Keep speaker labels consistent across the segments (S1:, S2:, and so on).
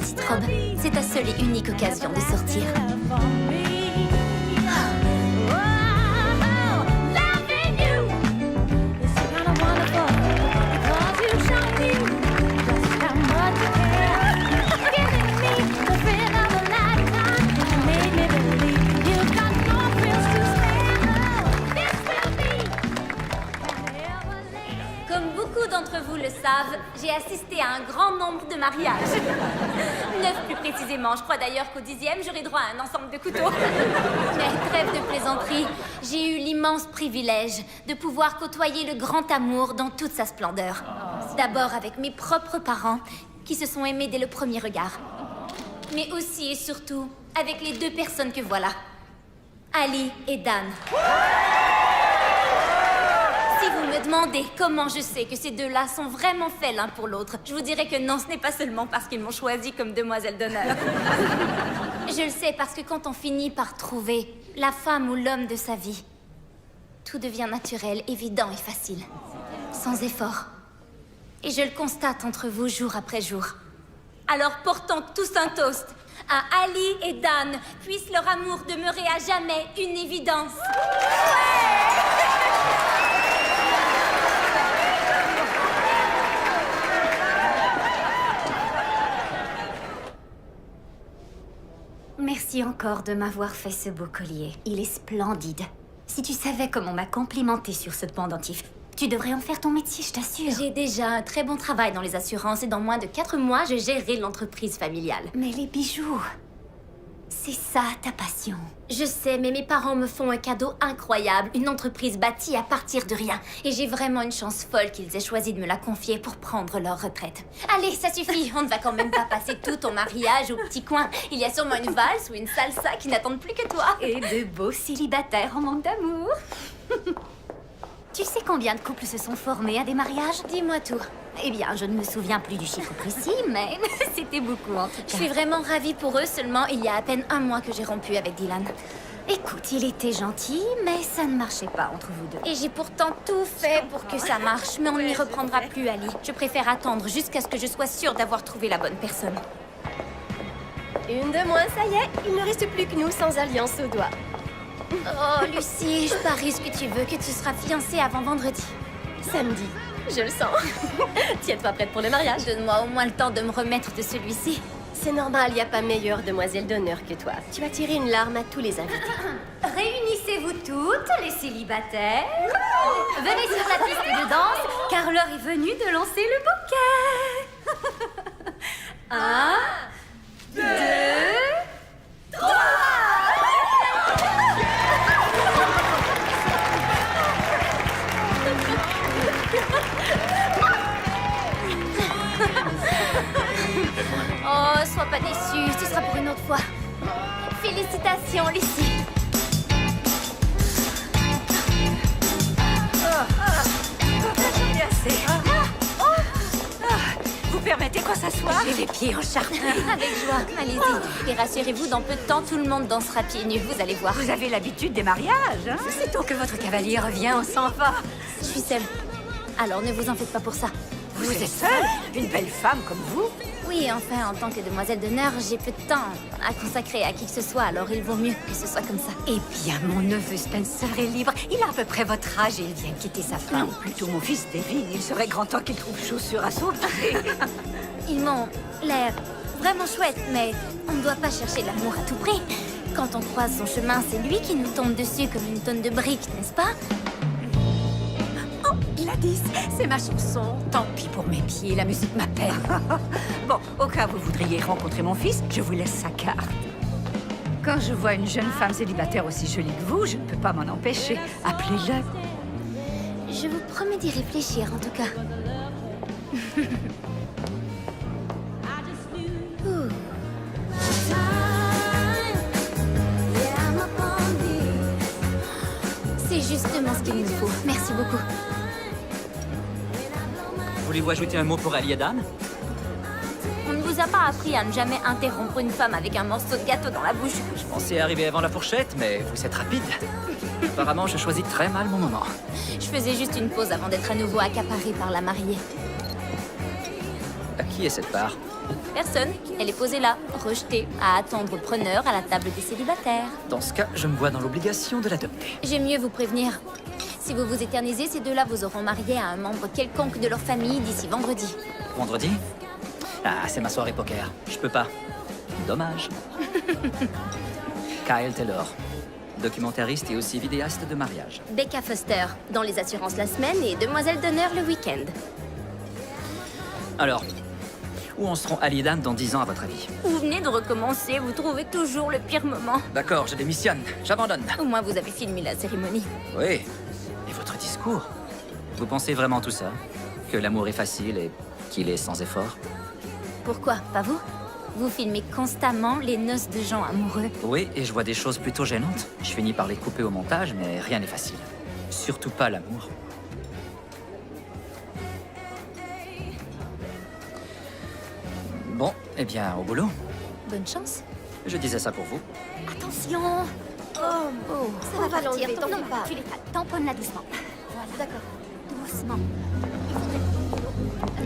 S1: petite robe. C'est ta seule et unique occasion de sortir.
S2: D'entre vous le savent, j'ai assisté à un grand nombre de mariages. 9 plus précisément. Je crois d'ailleurs qu'au 10e, j'aurai droit à un ensemble de couteaux. Mais trêve de plaisanterie, j'ai eu l'immense privilège de pouvoir côtoyer le grand amour dans toute sa splendeur. D'abord avec mes propres parents, qui se sont aimés dès le premier regard. Mais aussi et surtout avec les deux personnes que voilà. Ali et Dan. Si vous me demandez comment je sais que ces deux-là sont vraiment faits l'un pour l'autre, je vous dirais que non, ce n'est pas seulement parce qu'ils m'ont choisi comme demoiselle d'honneur. Je le sais parce que quand on finit par trouver la femme ou l'homme de sa vie, tout devient naturel, évident et facile, sans effort. Et je le constate entre vous jour après jour. Alors portons tous un toast à Ali et Dan, puisse leur amour demeurer à jamais une évidence.
S1: Merci encore de m'avoir fait ce beau collier. Il est splendide. Si tu savais comment on m'a complimenté sur ce pendentif, tu devrais en faire ton métier, je t'assure.
S2: J'ai déjà un très bon travail dans les assurances et dans moins de 4 mois, je gérerai l'entreprise familiale.
S1: Mais les bijoux, c'est ça ta passion.
S2: Je sais, mais mes parents me font un cadeau incroyable, une entreprise bâtie à partir de rien. Et j'ai vraiment une chance folle qu'ils aient choisi de me la confier pour prendre leur retraite. Allez, ça suffit, on ne va quand même pas passer tout ton mariage au petit coin. Il y a sûrement une valse ou une salsa qui n'attendent plus que toi.
S1: Et de beaux célibataires en manque d'amour. Tu sais combien de couples se sont formés à des mariages?
S2: Dis-moi tout.
S1: Eh bien, je ne me souviens plus du chiffre précis, mais c'était beaucoup en tout cas.
S2: Je suis vraiment ravie pour eux, seulement il y a à peine un mois que j'ai rompu avec Dylan.
S1: Écoute, il était gentil, mais ça ne marchait pas entre vous deux.
S2: Et j'ai pourtant tout fait pour que ça marche, mais on n'y reprendra plus, Ali. Je préfère attendre jusqu'à ce que je sois sûre d'avoir trouvé la bonne personne.
S3: Une de moins, ça y est, il ne reste plus que nous sans alliance au doigt.
S2: Oh, Lucie, je parie ce que tu veux, que tu seras fiancée avant vendredi.
S3: Samedi, je le sens. Tiens-toi prête pour le mariage.
S2: Donne-moi au moins le temps de me remettre de celui-ci.
S3: C'est normal, il n'y a pas meilleure demoiselle d'honneur que toi. Tu vas tirer une larme à tous les invités.
S1: Réunissez-vous toutes, les célibataires. Venez sur la piste de danse, car l'heure est venue de lancer le bouquet. 1, 2, 3.
S2: Oh, sois pas déçue, ce sera pour une autre fois. Félicitations, Lucie.
S4: J'en ai assez. Vous permettez qu'on s'assoie?
S1: J'ai les pieds encharpés.
S2: Avec joie, allez-y. Et rassurez-vous, dans peu de temps, tout le monde dansera pieds nus, vous allez voir.
S4: Vous avez l'habitude des mariages, hein?
S1: Sitôt que votre cavalier revient, on s'en va.
S2: Je suis seule. Alors ne vous en faites pas pour ça.
S4: Vous êtes seule? Une belle femme comme vous?
S2: Oui, enfin, en tant que demoiselle d'honneur, j'ai peu de temps à consacrer à qui que ce soit, alors il vaut mieux que ce soit comme ça.
S1: Eh bien, mon neveu Spencer est libre. Il a à peu près votre âge et il vient de quitter sa femme.
S4: Non, plutôt mon fils Devin. Il serait grand temps qu'il trouve chaussure à son pied.
S2: Ils m'ont l'air vraiment chouette, mais on ne doit pas chercher l'amour à tout prix. Quand on croise son chemin, c'est lui qui nous tombe dessus comme une tonne de briques, n'est-ce pas?
S1: Oh, Gladys, c'est ma chanson. Tant pis pour mes pieds, la musique m'appelle.
S4: Bon, au cas où vous voudriez rencontrer mon fils, je vous laisse sa carte. Quand je vois une jeune femme célibataire aussi jolie que vous, je ne peux pas m'en empêcher. Appelez-le.
S2: Je vous promets d'y réfléchir, en tout cas. Ouh. C'est justement ce qu'il nous faut. Merci beaucoup.
S5: Voulez-vous ajouter un mot pour Ali et Dan?
S2: On ne vous a pas appris à ne jamais interrompre une femme avec un morceau de gâteau dans la bouche.
S5: Je pensais arriver avant la fourchette, mais vous êtes rapide. Apparemment, je choisis très mal mon moment.
S2: Je faisais juste une pause avant d'être à nouveau accaparée par la mariée.
S5: À qui est cette part?
S2: Personne. Elle est posée là, rejetée, à attendre preneur à la table des célibataires.
S5: Dans ce cas, je me vois dans l'obligation de l'adopter.
S2: J'aime mieux vous prévenir. Si vous vous éternisez, ces deux-là vous auront marié à un membre quelconque de leur famille d'ici vendredi.
S5: Vendredi? Ah, c'est ma soirée poker. Je peux pas. Dommage. Kyle Taylor, documentariste et aussi vidéaste de mariage.
S3: Becca Foster, dans les assurances la semaine et demoiselle d'honneur le week-end.
S5: Alors, où en seront Ali et Dan dans 10 ans à votre avis?
S2: Vous venez de recommencer, vous trouvez toujours le pire moment.
S5: D'accord, je démissionne. J'abandonne.
S2: Au moins, vous avez filmé la cérémonie.
S5: Oui. Et votre discours? Vous pensez vraiment tout ça? Que l'amour est facile et qu'il est sans effort?
S2: Pourquoi, pas vous? Vous filmez constamment les noces de gens amoureux.
S5: Oui, et je vois des choses plutôt gênantes. Je finis par les couper au montage, mais rien n'est facile. Surtout pas l'amour. Bon, eh bien, au boulot.
S2: Bonne chance.
S5: Je disais ça pour vous.
S1: Attention.
S2: Oh,
S3: Ça va l'enlever, t'en
S1: Non,
S3: fais pas.
S1: tu les tamponnes-la doucement. Voilà.
S3: D'accord.
S1: Doucement.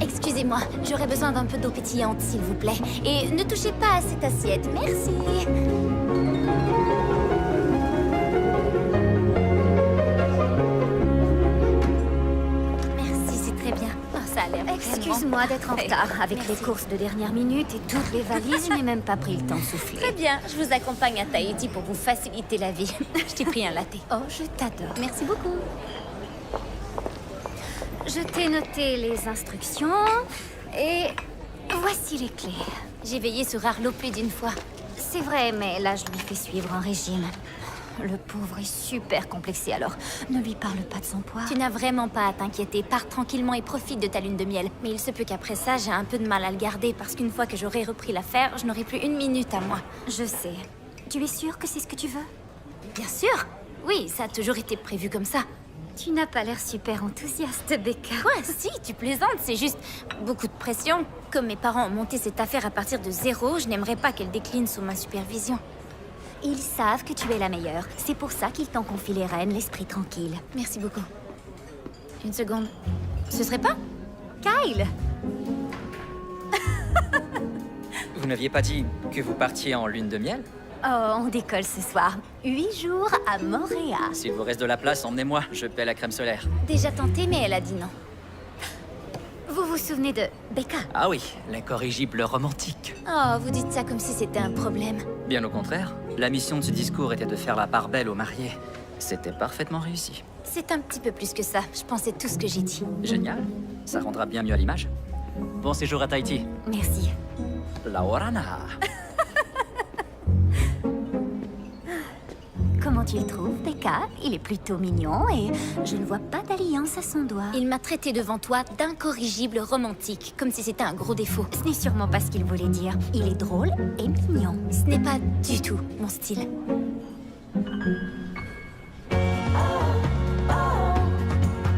S2: excusez-moi, j'aurais besoin d'un peu d'eau pétillante, s'il vous plaît. Et ne touchez pas à cette assiette, merci. Merci, c'est très bien. Oh, ça a l'air vraiment
S1: Excuse-moi d'être en
S2: parfait.
S1: retard. Avec
S2: Merci.
S1: les courses de dernière minute et toutes les valises, je n'ai même pas pris le temps de souffler.
S2: Très bien, je vous accompagne à Tahiti pour vous faciliter la vie. Je t'ai pris un latte.
S1: Oh, je t'adore.
S2: Merci beaucoup.
S1: Je t'ai noté les instructions et voici les clés.
S2: J'ai veillé sur Arlo plus d'une fois.
S1: C'est vrai, mais là, je lui fais suivre un régime. Le pauvre est super complexé, alors ne lui parle pas de son poids.
S2: Tu n'as vraiment pas à t'inquiéter. Pars tranquillement et profite de ta lune de miel. Mais il se peut qu'après ça, j'ai un peu de mal à le garder parce qu'une fois que j'aurai repris l'affaire, je n'aurai plus une minute à moi.
S1: Je sais. Tu es sûre que c'est ce que tu veux?
S2: Bien sûr. Oui, ça a toujours été prévu comme ça.
S1: Tu n'as pas l'air super enthousiaste, Becca.
S2: Quoi, si, tu plaisantes, c'est juste beaucoup de pression. Comme mes parents ont monté cette affaire à partir de zéro, je n'aimerais pas qu'elle décline sous ma supervision.
S1: Ils savent que tu es la meilleure. C'est pour ça qu'ils t'ont confié les rênes, l'esprit tranquille.
S2: Merci beaucoup. Une seconde. Ce serait pas
S1: Kyle!
S5: Vous n'aviez pas dit que vous partiez en lune de miel?
S1: Oh, on décolle ce soir. 8 jours à Montréal.
S5: S'il vous reste de la place, emmenez-moi. Je paie la crème solaire.
S2: Déjà tenté, mais elle a dit non.
S1: Vous vous souvenez de Becca?
S5: Ah oui, l'incorrigible romantique.
S2: Oh, vous dites ça comme si c'était un problème.
S5: Bien au contraire, la mission de ce discours était de faire la part belle aux mariés. C'était parfaitement réussi.
S2: C'est un petit peu plus que ça. Je pensais tout ce que j'ai dit.
S5: Génial. Ça rendra bien mieux à l'image. Bon séjour à Tahiti.
S1: Merci.
S5: La Orana.
S1: Comment tu le trouves, Becca? Il est plutôt mignon et je ne vois pas d'alliance à son doigt.
S2: Il m'a traité devant toi d'incorrigible romantique, comme si c'était un gros défaut.
S1: Ce n'est sûrement pas ce qu'il voulait dire. Il est drôle et mignon.
S2: Ce n'est pas du tout mon style.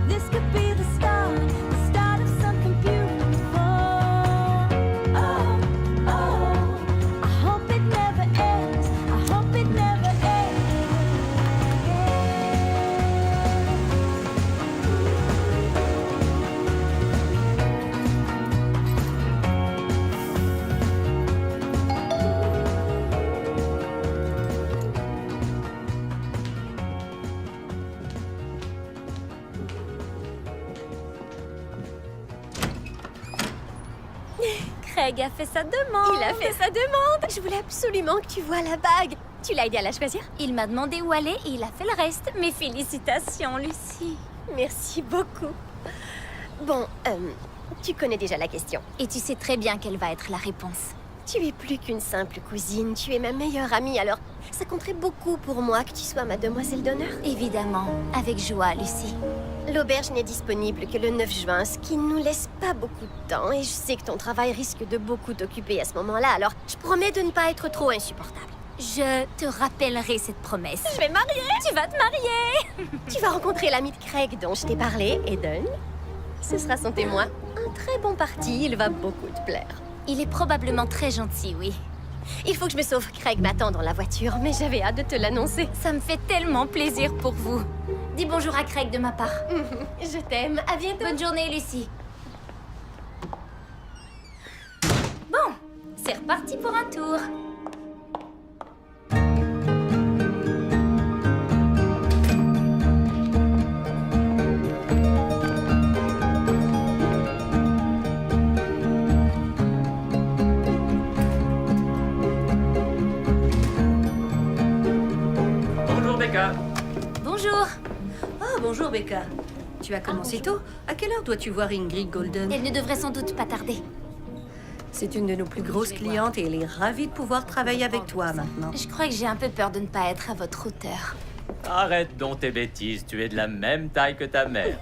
S6: This could be the start of something beautiful. Oh, oh, I hope it never ends. I hope it never ends.
S2: Craig a fait sa demande.
S3: Il a fait sa demande. Je voulais absolument que tu vois la bague. Tu l'as aidé à la choisir?
S2: Il m'a demandé où aller et il a fait le reste. Mes félicitations, Lucie.
S3: Merci beaucoup. Bon, tu connais déjà la question.
S2: Et tu sais très bien quelle va être la réponse.
S3: Tu es plus qu'une simple cousine, tu es ma meilleure amie, alors ça compterait beaucoup pour moi que tu sois ma demoiselle d'honneur.
S2: Évidemment, avec joie, Lucie.
S3: L'auberge n'est disponible que le 9 juin, ce qui ne nous laisse pas beaucoup de temps, et je sais que ton travail risque de beaucoup t'occuper à ce moment-là, alors je promets de ne pas être trop insupportable.
S2: Je te rappellerai cette promesse.
S3: Je vais me marier!
S2: Tu vas te marier!
S3: Tu vas rencontrer l'ami de Craig dont je t'ai parlé, Eden. Ce sera son témoin. Un très bon parti, il va beaucoup te plaire.
S2: Il est probablement très gentil, oui.
S3: Il faut que je me sauve, Craig m'attend dans la voiture, mais j'avais hâte de te l'annoncer.
S2: Ça me fait tellement plaisir pour vous. Dis bonjour à Craig de ma part.
S3: Je t'aime, à bientôt.
S2: Bonne journée, Lucie. C'est reparti pour un tour.
S5: Bonjour, Becca.
S2: Bonjour.
S7: Oh, bonjour Becca. Tu as commencé tôt. À quelle heure dois-tu voir Ingrid Golden?
S2: Elle ne devrait sans doute pas tarder.
S7: C'est une de nos plus grosses clientes et elle est ravie de pouvoir travailler avec toi maintenant.
S2: Je crois que j'ai un peu peur de ne pas être à votre hauteur.
S8: Arrête donc tes bêtises, tu es de la même taille que ta mère.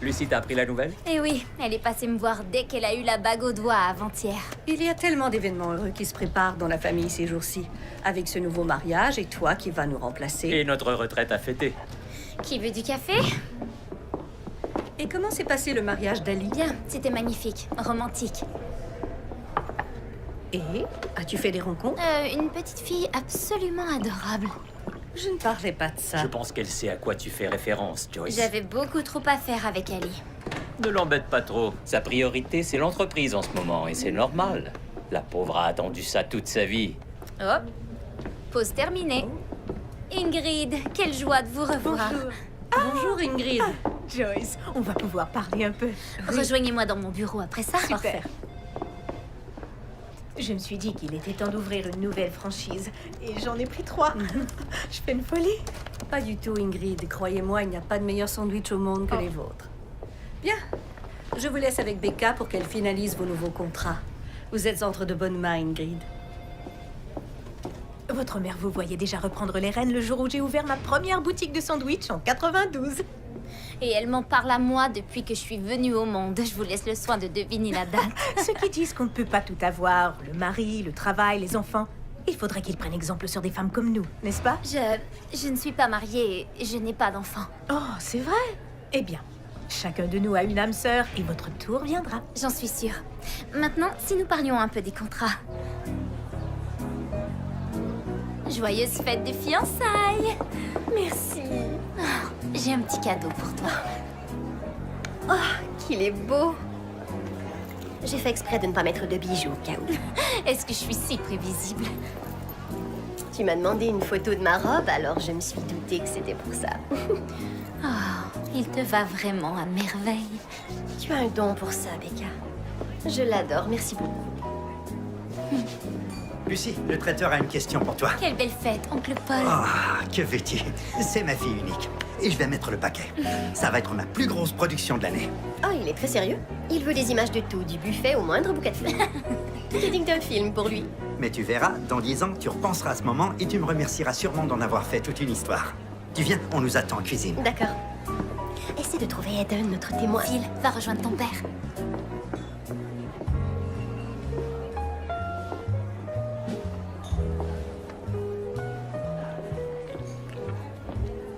S8: Lucie t'a appris la nouvelle?
S2: Eh oui, elle est passée me voir dès qu'elle a eu la bague au doigt avant-hier.
S7: Il y a tellement d'événements heureux qui se préparent dans la famille ces jours-ci. Avec ce nouveau mariage et toi qui vas nous remplacer.
S8: Et notre retraite à fêter.
S2: Qui veut du café?
S7: Et comment s'est passé le mariage d'Ali?
S2: Bien, c'était magnifique, romantique.
S7: Et as-tu fait des rencontres?
S2: Une petite fille absolument adorable.
S7: Je ne parlais pas de ça.
S8: Je pense qu'elle sait à quoi tu fais référence, Joyce.
S2: J'avais beaucoup trop à faire avec Ali.
S8: Ne l'embête pas trop. Sa priorité, c'est l'entreprise en ce moment, et c'est normal. La pauvre a attendu ça toute sa vie.
S2: Hop, pause terminée. Ingrid, quelle joie de vous revoir.
S7: Bonjour Ingrid.
S9: Joyce, on va pouvoir parler un peu.
S2: Rejoignez-moi dans mon bureau après ça.
S9: Super. Je me suis dit qu'il était temps d'ouvrir une nouvelle franchise. Et j'en ai pris 3. Je fais une folie.
S7: Pas du tout Ingrid. Croyez-moi, il n'y a pas de meilleur sandwich au monde que les vôtres. Bien. Je vous laisse avec Becca pour qu'elle finalise vos nouveaux contrats. Vous êtes entre de bonnes mains, Ingrid.
S9: Votre mère vous voyait déjà reprendre les rênes le jour où j'ai ouvert ma première boutique de sandwich en 92.
S2: Et elle m'en parle à moi depuis que je suis venue au monde. Je vous laisse le soin de deviner la date.
S9: Ceux qui disent qu'on ne peut pas tout avoir, le mari, le travail, les enfants, il faudrait qu'ils prennent exemple sur des femmes comme nous, n'est-ce pas?
S2: Je ne suis pas mariée et je n'ai pas d'enfant.
S9: Oh, c'est vrai? Eh bien, chacun de nous a une âme sœur et votre tour viendra.
S2: J'en suis sûre. Maintenant, si nous parlions un peu des contrats. Joyeuse fête de fiançailles.
S9: Merci.
S2: J'ai un petit cadeau pour toi.
S3: Qu'il est beau. J'ai fait exprès de ne pas mettre de bijoux au cas où.
S2: Est-ce que je suis si prévisible?
S3: Tu m'as demandé une photo de ma robe, alors je me suis doutée que c'était pour ça.
S2: Il te va vraiment à merveille.
S3: Tu as un don pour ça, Becca. Je l'adore, merci beaucoup.
S10: Lucie, le traiteur a une question pour toi.
S2: Quelle belle fête, oncle Paul.
S10: Ah, que veux-tu? C'est ma fille unique. Et je vais mettre le paquet. Ça va être ma plus grosse production de l'année.
S3: Oh, il est très sérieux. Il veut des images de tout, du buffet au moindre bouquet de fleurs. Tout est digne d'un film pour lui.
S10: Mais tu verras, dans 10 ans, tu repenseras à ce moment et tu me remercieras sûrement d'en avoir fait toute une histoire. Tu viens, on nous attend en cuisine.
S3: D'accord. Essaie de trouver Eden, notre témoin.
S2: Phil, va rejoindre ton père.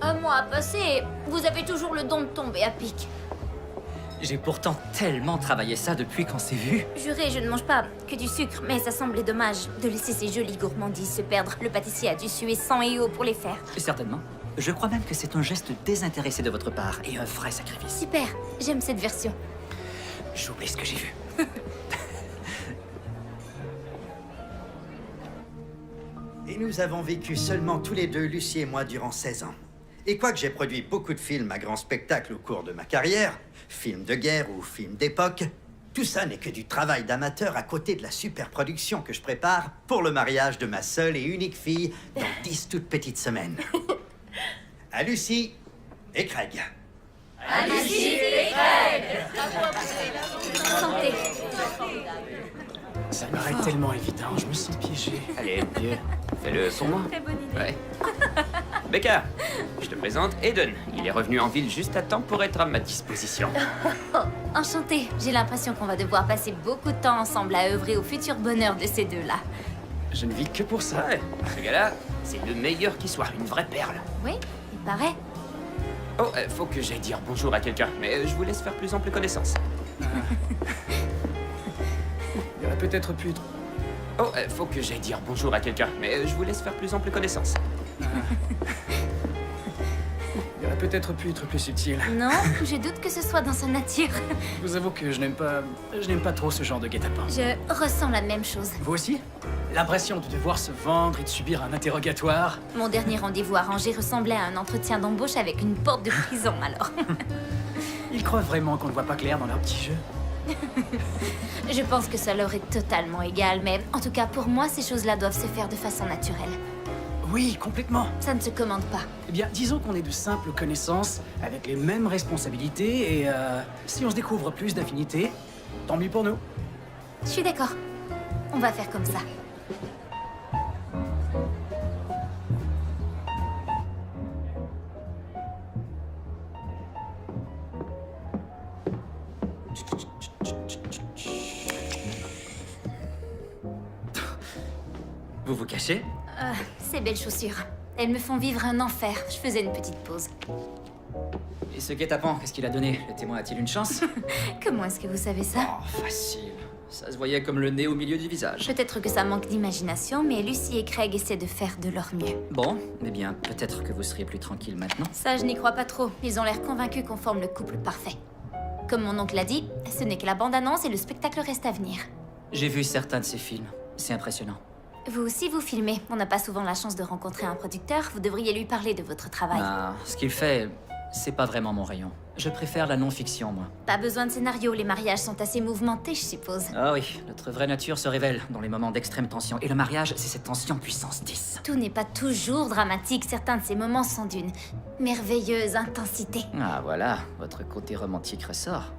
S2: Un mois a passé, vous avez toujours le don de tomber à pic.
S5: J'ai pourtant tellement travaillé ça depuis qu'on s'est vus.
S2: Juré, je ne mange pas que du sucre, mais ça semblait dommage de laisser ces jolies gourmandises se perdre. Le pâtissier a dû suer sang et eau pour les faire.
S5: Certainement. Je crois même que c'est un geste désintéressé de votre part et un vrai sacrifice.
S2: Super, j'aime cette version.
S5: J'oublie ce que j'ai vu.
S10: Et nous avons vécu seulement tous les deux, Lucie et moi, durant 16 ans. Et quoique j'ai produit beaucoup de films à grand spectacle au cours de ma carrière, films de guerre ou films d'époque, tout ça n'est que du travail d'amateur à côté de la super production que je prépare pour le mariage de ma seule et unique fille dans 10 toutes petites semaines. À Lucie et Craig.
S2: Santé.
S11: Ça paraît tellement évident, je me sens piégé.
S8: Allez, vieux, fais-le pour moi.
S2: Très bonne idée.
S8: Ouais. Becca, je te présente Eden. Il est revenu en ville juste à temps pour être à ma disposition.
S2: Enchantée. J'ai l'impression qu'on va devoir passer beaucoup de temps ensemble à œuvrer au futur bonheur de ces deux-là.
S11: Je ne vis que pour ça.
S8: Ouais, ce gars-là, c'est le meilleur qui soit, une vraie perle.
S2: Oui, il paraît.
S8: Oh, faut que j'aille dire bonjour à quelqu'un, mais je vous laisse faire plus ample connaissance.
S11: Il y aurait peut-être pu...
S8: Oh, faut que j'aille dire bonjour à quelqu'un, mais je vous laisse faire plus ample connaissance.
S11: Il y aurait peut-être pu être plus subtil.
S2: Non, je doute que ce soit dans sa nature.
S11: Je vous avoue que je n'aime pas trop ce genre de guet-apens.
S2: Je ressens la même chose.
S11: Vous aussi? L'impression de devoir se vendre et de subir un interrogatoire.
S2: Mon dernier rendez-vous à Ranger ressemblait à un entretien d'embauche avec une porte de prison, alors.
S11: Ils croient vraiment qu'on ne voit pas clair dans leur petit jeu.
S2: Je pense que ça leur est totalement égal, mais en tout cas, pour moi, ces choses-là doivent se faire de façon naturelle.
S11: Oui, complètement.
S2: Ça ne se commande pas.
S11: Eh bien, disons qu'on est de simples connaissances, avec les mêmes responsabilités, et si on se découvre plus d'affinités, tant mieux pour nous.
S2: Je suis d'accord. On va faire comme ça.
S5: Vous vous cachez?
S2: Ces belles chaussures. Elles me font vivre un enfer. Je faisais une petite pause.
S5: Et ce guet-apens, qu'est-ce qu'il a donné? Le témoin a-t-il une chance?
S2: Comment est-ce que vous savez ça?
S5: Oh, facile. Ça se voyait comme le nez au milieu du visage.
S2: Peut-être que ça manque d'imagination, mais Lucy et Craig essaient de faire de leur mieux.
S5: Bon, eh bien, peut-être que vous seriez plus tranquille maintenant.
S2: Ça, je n'y crois pas trop. Ils ont l'air convaincus qu'on forme le couple parfait. Comme mon oncle l'a dit, ce n'est que la bande-annonce et le spectacle reste à venir.
S5: J'ai vu certains de ces films. C'est impressionnant.
S2: Vous aussi, vous filmez. On n'a pas souvent la chance de rencontrer un producteur. Vous devriez lui parler de votre travail.
S5: Ah, ce qu'il fait, c'est pas vraiment mon rayon. Je préfère la non-fiction, moi.
S2: Pas besoin de scénario. Les mariages sont assez mouvementés, je suppose.
S5: Ah oui, notre vraie nature se révèle dans les moments d'extrême tension. Et le mariage, c'est cette tension puissance 10.
S2: Tout n'est pas toujours dramatique. Certains de ces moments sont d'une merveilleuse intensité.
S5: Ah voilà, votre côté romantique ressort.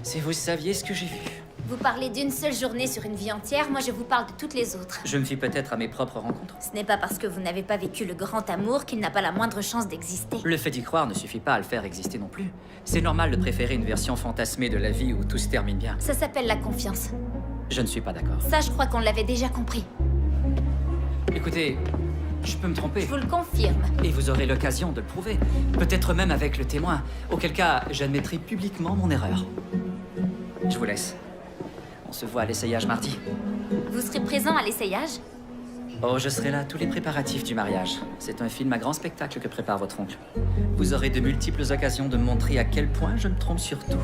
S5: Si vous saviez ce que j'ai vu.
S2: Vous parlez d'une seule journée sur une vie entière, moi je vous parle de toutes les autres.
S5: Je me fie peut-être à mes propres rencontres.
S2: Ce n'est pas parce que vous n'avez pas vécu le grand amour qu'il n'a pas la moindre chance d'exister.
S5: Le fait d'y croire ne suffit pas à le faire exister non plus. C'est normal de préférer une version fantasmée de la vie où tout se termine bien.
S2: Ça s'appelle la confiance.
S5: Je ne suis pas d'accord.
S2: Ça, je crois qu'on l'avait déjà compris.
S5: Écoutez, je peux me tromper.
S2: Je vous le confirme.
S5: Et vous aurez l'occasion de le prouver. Peut-être même avec le témoin. Auquel cas, j'admettrai publiquement mon erreur. Je vous laisse. On se voit à l'essayage mardi.
S2: Vous serez présent à l'essayage?
S5: Oh, je serai là, tous les préparatifs du mariage. C'est un film à grand spectacle que prépare votre oncle. Vous aurez de multiples occasions de me montrer à quel point je me trompe sur tout.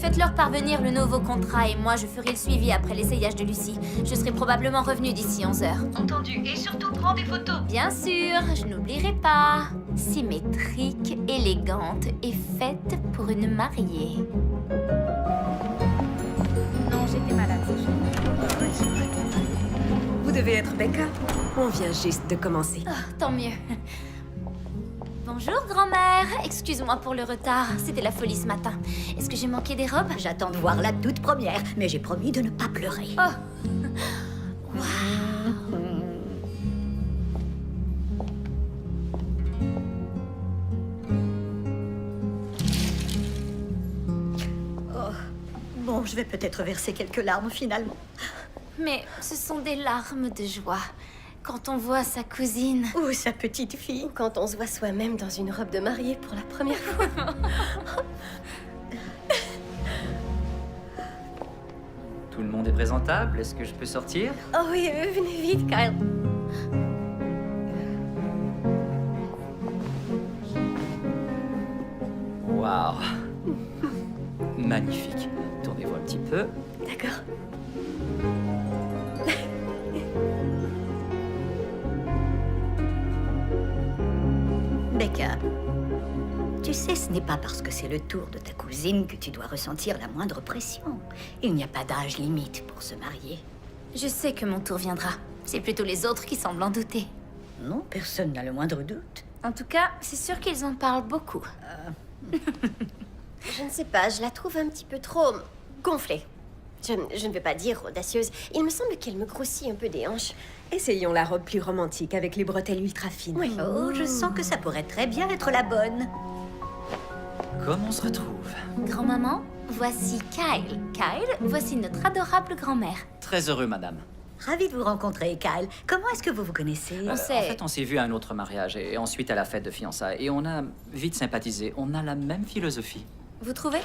S2: Faites-leur parvenir le nouveau contrat et moi je ferai le suivi après l'essayage de Lucie. Je serai probablement revenue d'ici 11 heures.
S4: Entendu. Et surtout, prends des photos.
S2: Bien sûr, je n'oublierai pas. Symétrique, élégante et faite pour une mariée.
S4: Non, j'étais malade ce jour.
S7: Vous devez être Becca. On vient juste de commencer.
S2: Ah, tant mieux. Bonjour, grand-mère. Excuse-moi pour le retard. C'était la folie ce matin. Est-ce que j'ai manqué des robes?
S4: J'attends de voir la toute première, mais j'ai promis de ne pas pleurer.
S2: Oh.
S4: Bon, je vais peut-être verser quelques larmes finalement.
S2: Mais ce sont des larmes de joie. Quand on voit sa cousine.
S4: Ou sa petite fille.
S3: Quand on se voit soi-même dans une robe de mariée pour la première fois.
S5: Tout le monde est présentable. Est-ce que je peux sortir?
S3: Oh oui, venez vite, Kyle.
S5: Waouh. Magnifique. Tournez-vous un petit peu.
S3: D'accord.
S4: Becca, tu sais, ce n'est pas parce que c'est le tour de ta cousine que tu dois ressentir la moindre pression. Il n'y a pas d'âge limite pour se marier.
S2: Je sais que mon tour viendra. C'est plutôt les autres qui semblent en douter.
S4: Non, personne n'a le moindre doute.
S2: En tout cas, c'est sûr qu'ils en parlent beaucoup.
S3: Je ne sais pas, je la trouve un petit peu trop gonflée. Je ne veux pas dire audacieuse. Il me semble qu'elle me grossit un peu des hanches.
S7: Essayons la robe plus romantique avec les bretelles ultra fines.
S3: Oui.
S4: Oh, je sens que ça pourrait très bien être la bonne.
S5: Comme on se retrouve?
S2: Grand-maman, voici Kyle. Kyle, voici notre adorable grand-mère.
S5: Très heureux, madame.
S4: Ravie de vous rencontrer, Kyle. Comment est-ce que vous vous connaissez?
S2: On
S5: En
S2: sait.
S5: fait, on s'est vu à un autre mariage et ensuite à la fête de fiançailles. Et on a vite sympathisé. On a la même philosophie.
S2: Vous trouvez?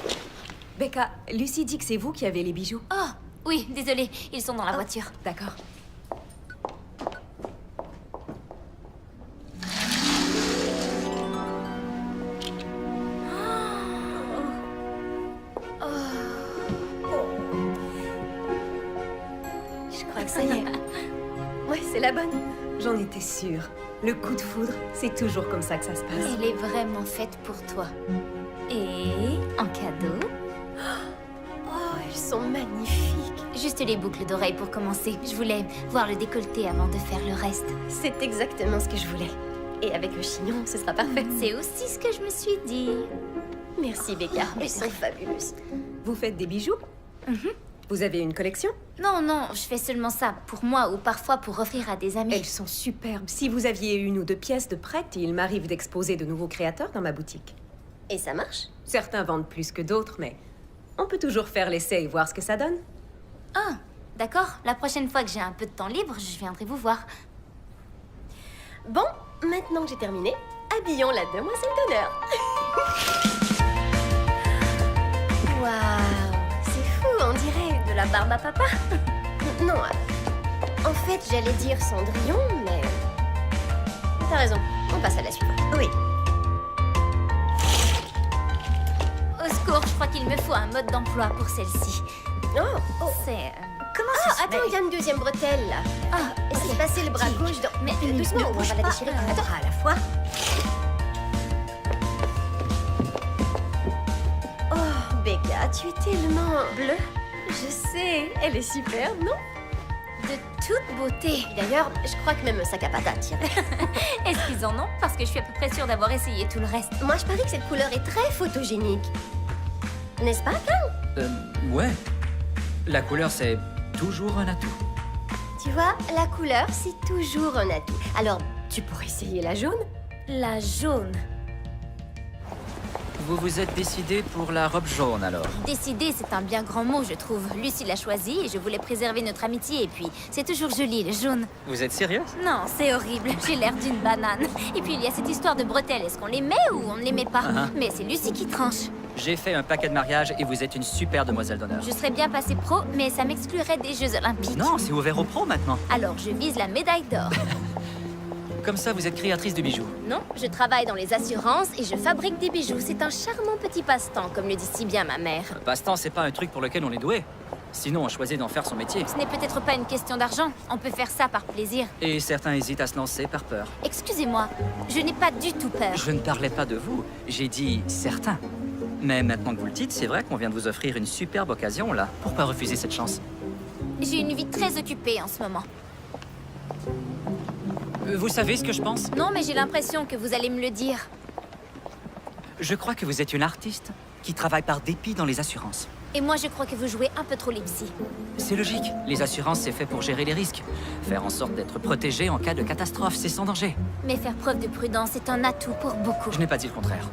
S7: Becca, Lucie dit que c'est vous qui avez les bijoux.
S2: Oh, oui, désolée, ils sont dans la voiture.
S7: D'accord.
S3: crois que ça y est. Ouais, c'est la bonne.
S9: J'en étais sûre. Le coup de foudre, c'est toujours comme ça que ça se passe.
S2: Elle est vraiment faite pour toi. Et en cadeau,
S3: Oh, elles sont magnifiques.
S2: juste les boucles d'oreilles pour commencer. Je voulais voir le décolleté avant de faire le reste.
S3: C'est exactement ce que je voulais. Et avec le chignon, ce sera parfait.
S2: C'est aussi ce que je me suis dit.
S3: Merci, Becca. Elles sont fabuleuses.
S9: Vous faites des bijoux Vous avez une collection?
S2: Non, non, je fais seulement ça pour moi ou parfois pour offrir à des amis.
S9: Elles sont superbes. Si vous aviez une ou deux pièces de prêtes, il m'arrive d'exposer de nouveaux créateurs dans ma boutique.
S3: Et ça marche?
S9: Certains vendent plus que d'autres, mais on peut toujours faire l'essai et voir ce que ça donne.
S2: Ah, d'accord. La prochaine fois que j'ai un peu de temps libre, je viendrai vous voir.
S3: Bon, maintenant que j'ai terminé, habillons la demoiselle d'honneur. Waouh, c'est fou, on dirait de la barbe à papa. Non, en fait, j'allais dire Cendrillon, mais... T'as raison, on passe à la suivante. Oui.
S2: Au secours, je crois qu'il me faut un mode d'emploi pour celle-ci.
S3: Oh,
S2: C'est...
S3: Ah, attends, il y a une deuxième bretelle, là.
S2: Ah,
S3: Essaye de passer le bras gauche dans...
S2: Mais
S3: doucement, on va la déchirer. Attends,
S9: à la fois.
S3: Oh, Becca, tu es tellement... bleue. Je sais, elle est super, non?
S2: de toute beauté.
S3: D'ailleurs, je crois que même un sac à patates tient.
S2: Est-ce qu'ils en ont? Parce que je suis à peu près sûre d'avoir essayé tout le reste.
S3: Moi, je parie que cette couleur est très photogénique. N'est-ce pas, Carl?
S5: Ouais. La couleur, c'est toujours un atout.
S3: Tu vois, la couleur, c'est toujours un atout. Alors, tu pourrais essayer la jaune?
S2: La jaune.
S5: Vous vous êtes décidé pour la robe jaune, alors?
S2: Décider, c'est un bien grand mot, je trouve. Lucie l'a choisi et je voulais préserver notre amitié. Et puis, c'est toujours joli, le jaune.
S5: Vous êtes sérieuse?
S2: Non, c'est horrible. J'ai l'air d'une banane. Et puis, il y a cette histoire de bretelles. Est-ce qu'on les met ou on ne les met pas? Mais c'est Lucie qui tranche.
S5: J'ai fait un paquet de mariage et vous êtes une super demoiselle d'honneur.
S2: Je serais bien passée pro, mais ça m'exclurait des Jeux Olympiques.
S5: Non, c'est ouvert aux pros maintenant.
S2: Alors, je vise la médaille d'or.
S5: Comme ça, vous êtes créatrice de bijoux.
S2: Non, je travaille dans les assurances et je fabrique des bijoux. C'est un charmant petit passe-temps, comme le dit si bien ma mère.
S5: Passe-temps, c'est pas un truc pour lequel on est doué. Sinon, on choisit d'en faire son métier.
S2: Ce n'est peut-être pas une question d'argent. On peut faire ça par plaisir.
S5: Et certains hésitent à se lancer par peur.
S2: Excusez-moi, je n'ai pas du tout peur.
S5: Je ne parlais pas de vous, j'ai dit certains. Mais maintenant que vous le dites, c'est vrai qu'on vient de vous offrir une superbe occasion, là. Pourquoi refuser cette chance?
S2: J'ai une vie très occupée en ce moment.
S5: Vous savez ce que je pense?
S2: Non, mais j'ai l'impression que vous allez me le dire.
S5: Je crois que vous êtes une artiste qui travaille par dépit dans les assurances.
S2: Et moi, je crois que vous jouez un peu trop les psys.
S5: C'est logique. Les assurances, c'est fait pour gérer les risques. Faire en sorte d'être protégé en cas de catastrophe, c'est sans danger.
S2: Mais faire preuve de prudence est un atout pour beaucoup.
S5: Je n'ai pas dit le contraire.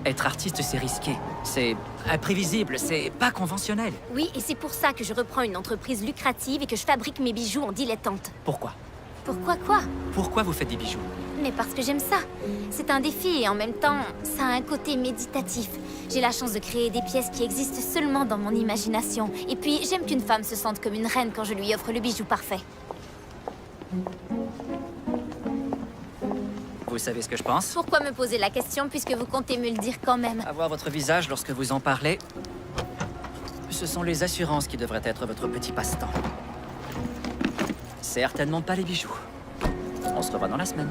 S5: Être artiste, c'est risqué. C'est imprévisible, c'est pas conventionnel.
S2: Oui, et c'est pour ça que je reprends une entreprise lucrative et que je fabrique mes bijoux en dilettante.
S5: Pourquoi?
S2: Pourquoi quoi?
S5: Pourquoi vous faites des bijoux?
S2: Mais parce que j'aime ça. C'est un défi et en même temps, ça a un côté méditatif. J'ai la chance de créer des pièces qui existent seulement dans mon imagination. Et puis, j'aime qu'une femme se sente comme une reine quand je lui offre le bijou parfait.
S5: Vous savez ce que je pense?
S2: Pourquoi me poser la question puisque vous comptez me le dire quand même?
S5: Avoir votre visage lorsque vous en parlez, ce sont les assurances qui devraient être votre petit passe-temps. Certainement pas les bijoux. On se revoit dans la semaine.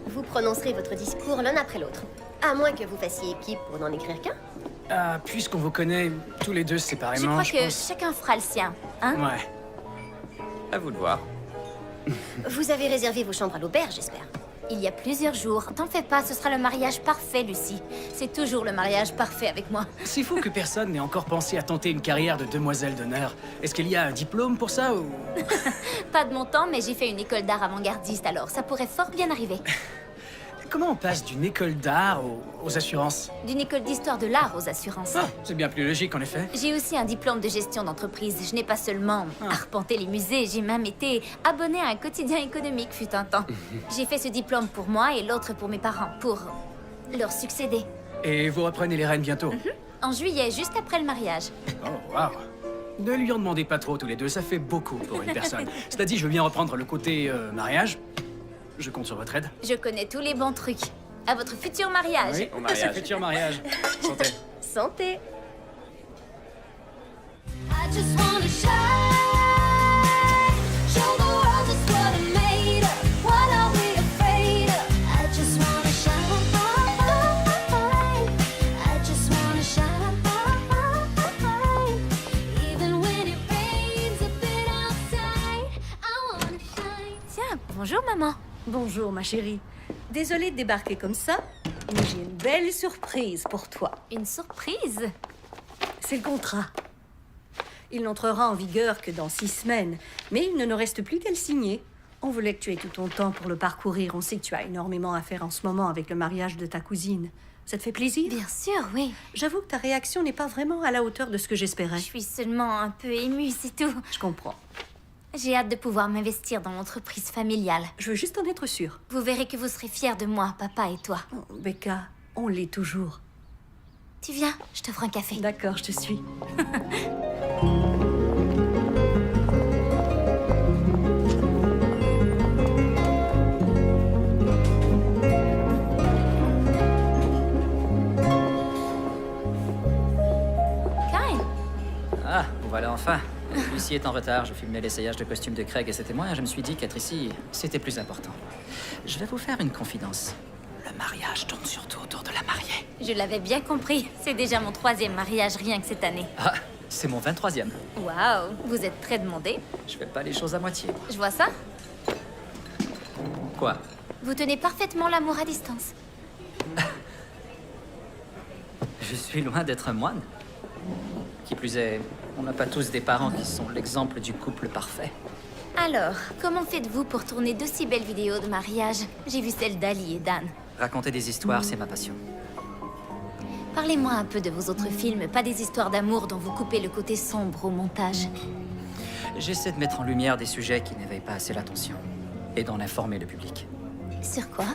S3: Vous prononcerez votre discours l'un après l'autre. À moins que vous fassiez équipe pour n'en écrire qu'un.
S11: Puisqu'on vous connaît tous les deux
S2: Je
S11: séparément,
S2: crois que
S11: pense-
S2: chacun fera le sien, hein?
S11: Ouais.
S5: À vous de voir.
S3: Vous avez réservé vos chambres à l'auberge, j'espère.
S2: Il y a plusieurs jours. T'en fais pas, ce sera le mariage parfait, Lucie. C'est toujours le mariage parfait avec moi.
S11: C'est fou que personne n'ait encore pensé à tenter une carrière de demoiselle d'honneur. Est-ce qu'il y a un diplôme pour ça ou...
S2: Pas de mon temps, mais j'ai fait une école d'art avant-gardiste, alors ça pourrait fort bien arriver.
S11: Comment on passe d'une école d'art aux assurances?
S2: D'une école d'histoire de l'art aux assurances.
S11: Ah, c'est bien plus logique en effet.
S2: J'ai aussi un diplôme de gestion d'entreprise. Je n'ai pas seulement arpenté les musées, j'ai même été abonnée à un quotidien économique fut un temps. J'ai fait ce diplôme pour moi et l'autre pour mes parents, pour leur succéder.
S11: Et vous reprenez les rênes bientôt?
S2: En juillet, juste après le mariage.
S11: Oh, waouh. Ne lui en demandez pas trop tous les deux, ça fait beaucoup pour une personne. Cela dit, je veux bien reprendre le côté mariage. Je compte sur votre aide.
S2: Je connais tous les bons trucs. À votre futur mariage.
S11: Oui,
S8: Au mariage.
S11: futur mariage. Santé.
S3: Santé.
S6: I just wanna shine, show the world just what I'm made of. What are we afraid of? I just wanna shine, I just wanna shine, even when it rains a bit outside. I wanna shine.
S2: Tiens, bonjour maman.
S7: Bonjour, ma chérie. Désolée de débarquer comme ça, mais j'ai une belle surprise pour toi.
S2: Une surprise.
S7: C'est le contrat. Il n'entrera en vigueur que dans 6 semaines, mais il ne nous reste plus qu'à le signer. On voulait que tu aies tout ton temps pour le parcourir. On sait que tu as énormément à faire en ce moment avec le mariage de ta cousine. Ça te fait plaisir?
S2: Bien sûr, oui.
S7: J'avoue que ta réaction n'est pas vraiment à la hauteur de ce que j'espérais.
S2: Je suis seulement un peu émue, c'est tout.
S7: Je comprends.
S2: J'ai hâte de pouvoir m'investir dans l'entreprise familiale.
S7: Je veux juste en être sûre.
S2: Vous verrez que vous serez fiers de moi, papa et toi.
S7: Oh, Becca, on l'est toujours.
S2: Tu viens, je t'offre un café.
S7: D'accord, je te suis.
S2: Kyle,
S5: Ah, vous voilà enfin. Lucie est en retard, je filmais l'essayage de costume de Craig et ses témoins. Je me suis dit qu'être ici, c'était plus important. Je vais vous faire une confidence. Le mariage tourne surtout autour de la mariée.
S2: je l'avais bien compris. C'est déjà mon 3e mariage rien que cette année.
S5: Ah, c'est mon 23e.
S2: Waouh, vous êtes très demandé.
S5: Je fais pas les choses à moitié.
S2: Je vois ça.
S5: Quoi?
S2: Vous tenez parfaitement l'amour à distance.
S5: Je suis loin d'être un moine. Qui plus est, on n'a pas tous des parents qui sont l'exemple du couple parfait.
S2: Alors, comment faites-vous pour tourner d'aussi belles vidéos de mariage? J'ai vu celle d'Ali et Dan.
S5: Raconter des histoires, c'est ma passion.
S2: Parlez-moi un peu de vos autres films, pas des histoires d'amour dont vous coupez le côté sombre au montage.
S5: J'essaie de mettre en lumière des sujets qui n'éveillent pas assez l'attention. Et d'en informer le public.
S2: Sur quoi?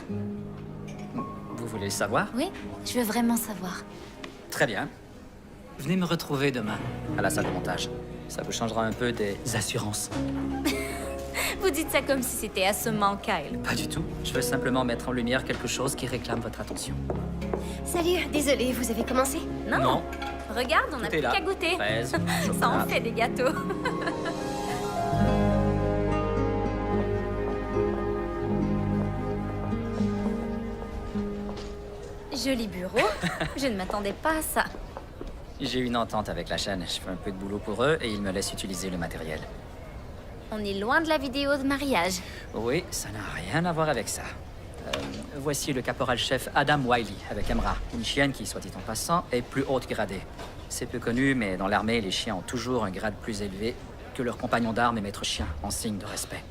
S5: Vous voulez le savoir?
S2: Oui, je veux vraiment savoir.
S5: Très bien. Venez me retrouver demain, à la salle de montage. Ça vous changera un peu des assurances.
S2: Vous dites ça comme si c'était assommant, Kyle.
S5: Pas du tout. Je veux simplement mettre en lumière quelque chose qui réclame votre attention.
S3: Salut, désolée, vous avez commencé?
S5: Non.
S2: Regarde, on n'a
S5: Tout
S2: plus
S5: est là.
S2: qu'à goûter.
S5: Fraises,
S2: Ça en
S5: chocolat.
S2: fait des gâteaux. Joli bureau. Je ne m'attendais pas à ça.
S5: J'ai une entente avec la chaîne. Je fais un peu de boulot pour eux et ils me laissent utiliser le matériel.
S2: On est loin de la vidéo de mariage.
S5: Oui, ça n'a rien à voir avec ça. Voici le caporal-chef Adam Wiley avec Emra, une chienne qui, soit dit en passant, est plus haute gradée. C'est peu connu, mais dans l'armée, les chiens ont toujours un grade plus élevé que leurs compagnons d'armes et maîtres chiens, en signe de respect.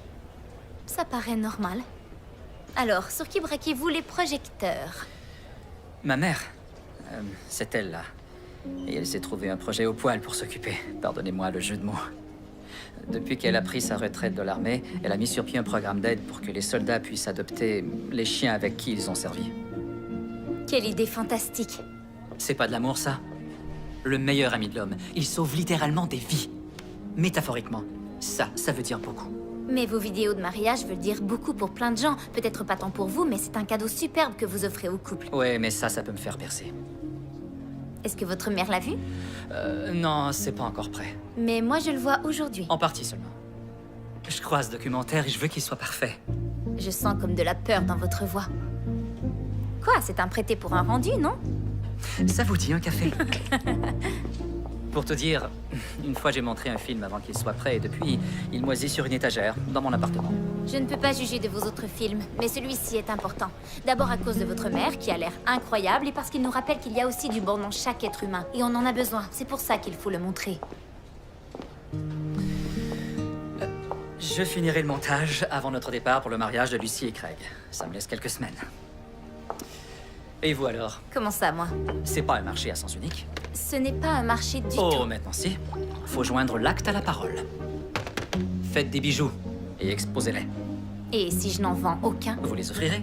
S2: Ça paraît normal. Alors, sur qui braquez-vous les projecteurs?
S5: Ma mère, c'est elle là. Et elle s'est trouvé un projet au poil pour s'occuper. Pardonnez-moi le jeu de mots. Depuis qu'elle a pris sa retraite de l'armée, elle a mis sur pied un programme d'aide pour que les soldats puissent adopter les chiens avec qui ils ont servi.
S2: Quelle idée fantastique.
S5: C'est pas de l'amour, ça? Le meilleur ami de l'homme. Il sauve littéralement des vies. Métaphoriquement. Ça veut dire beaucoup.
S2: Mais vos vidéos de mariage veulent dire beaucoup pour plein de gens. Peut-être pas tant pour vous, mais c'est un cadeau superbe que vous offrez au couple.
S5: Ouais, mais ça peut me faire percer.
S2: Est-ce que votre mère l'a vu?
S5: Non, c'est pas encore prêt.
S2: Mais moi, je le vois aujourd'hui.
S5: En partie seulement. Je crois ce documentaire et je veux qu'il soit parfait.
S2: Je sens comme de la peur dans votre voix. Quoi, c'est un prêté pour un rendu, non?
S5: Ça vous dit un café? Pour te dire, une fois j'ai montré un film avant qu'il soit prêt et depuis, il moisit sur une étagère dans mon appartement.
S2: Je ne peux pas juger de vos autres films, mais celui-ci est important. D'abord à cause de votre mère, qui a l'air incroyable, et parce qu'il nous rappelle qu'il y a aussi du bon dans chaque être humain. Et on en a besoin. C'est pour ça qu'il faut le montrer.
S5: Je finirai le montage avant notre départ pour le mariage de Lucie et Craig. Ça me laisse quelques semaines. Et vous alors?
S2: Comment ça, moi?
S5: C'est pas un marché à sens unique.
S2: Ce n'est pas un marché du
S5: Oh,
S2: tout.
S5: maintenant si. Faut joindre l'acte à la parole. Faites des bijoux et exposez-les.
S2: Et si je n'en vends aucun?
S5: Vous les offrirez.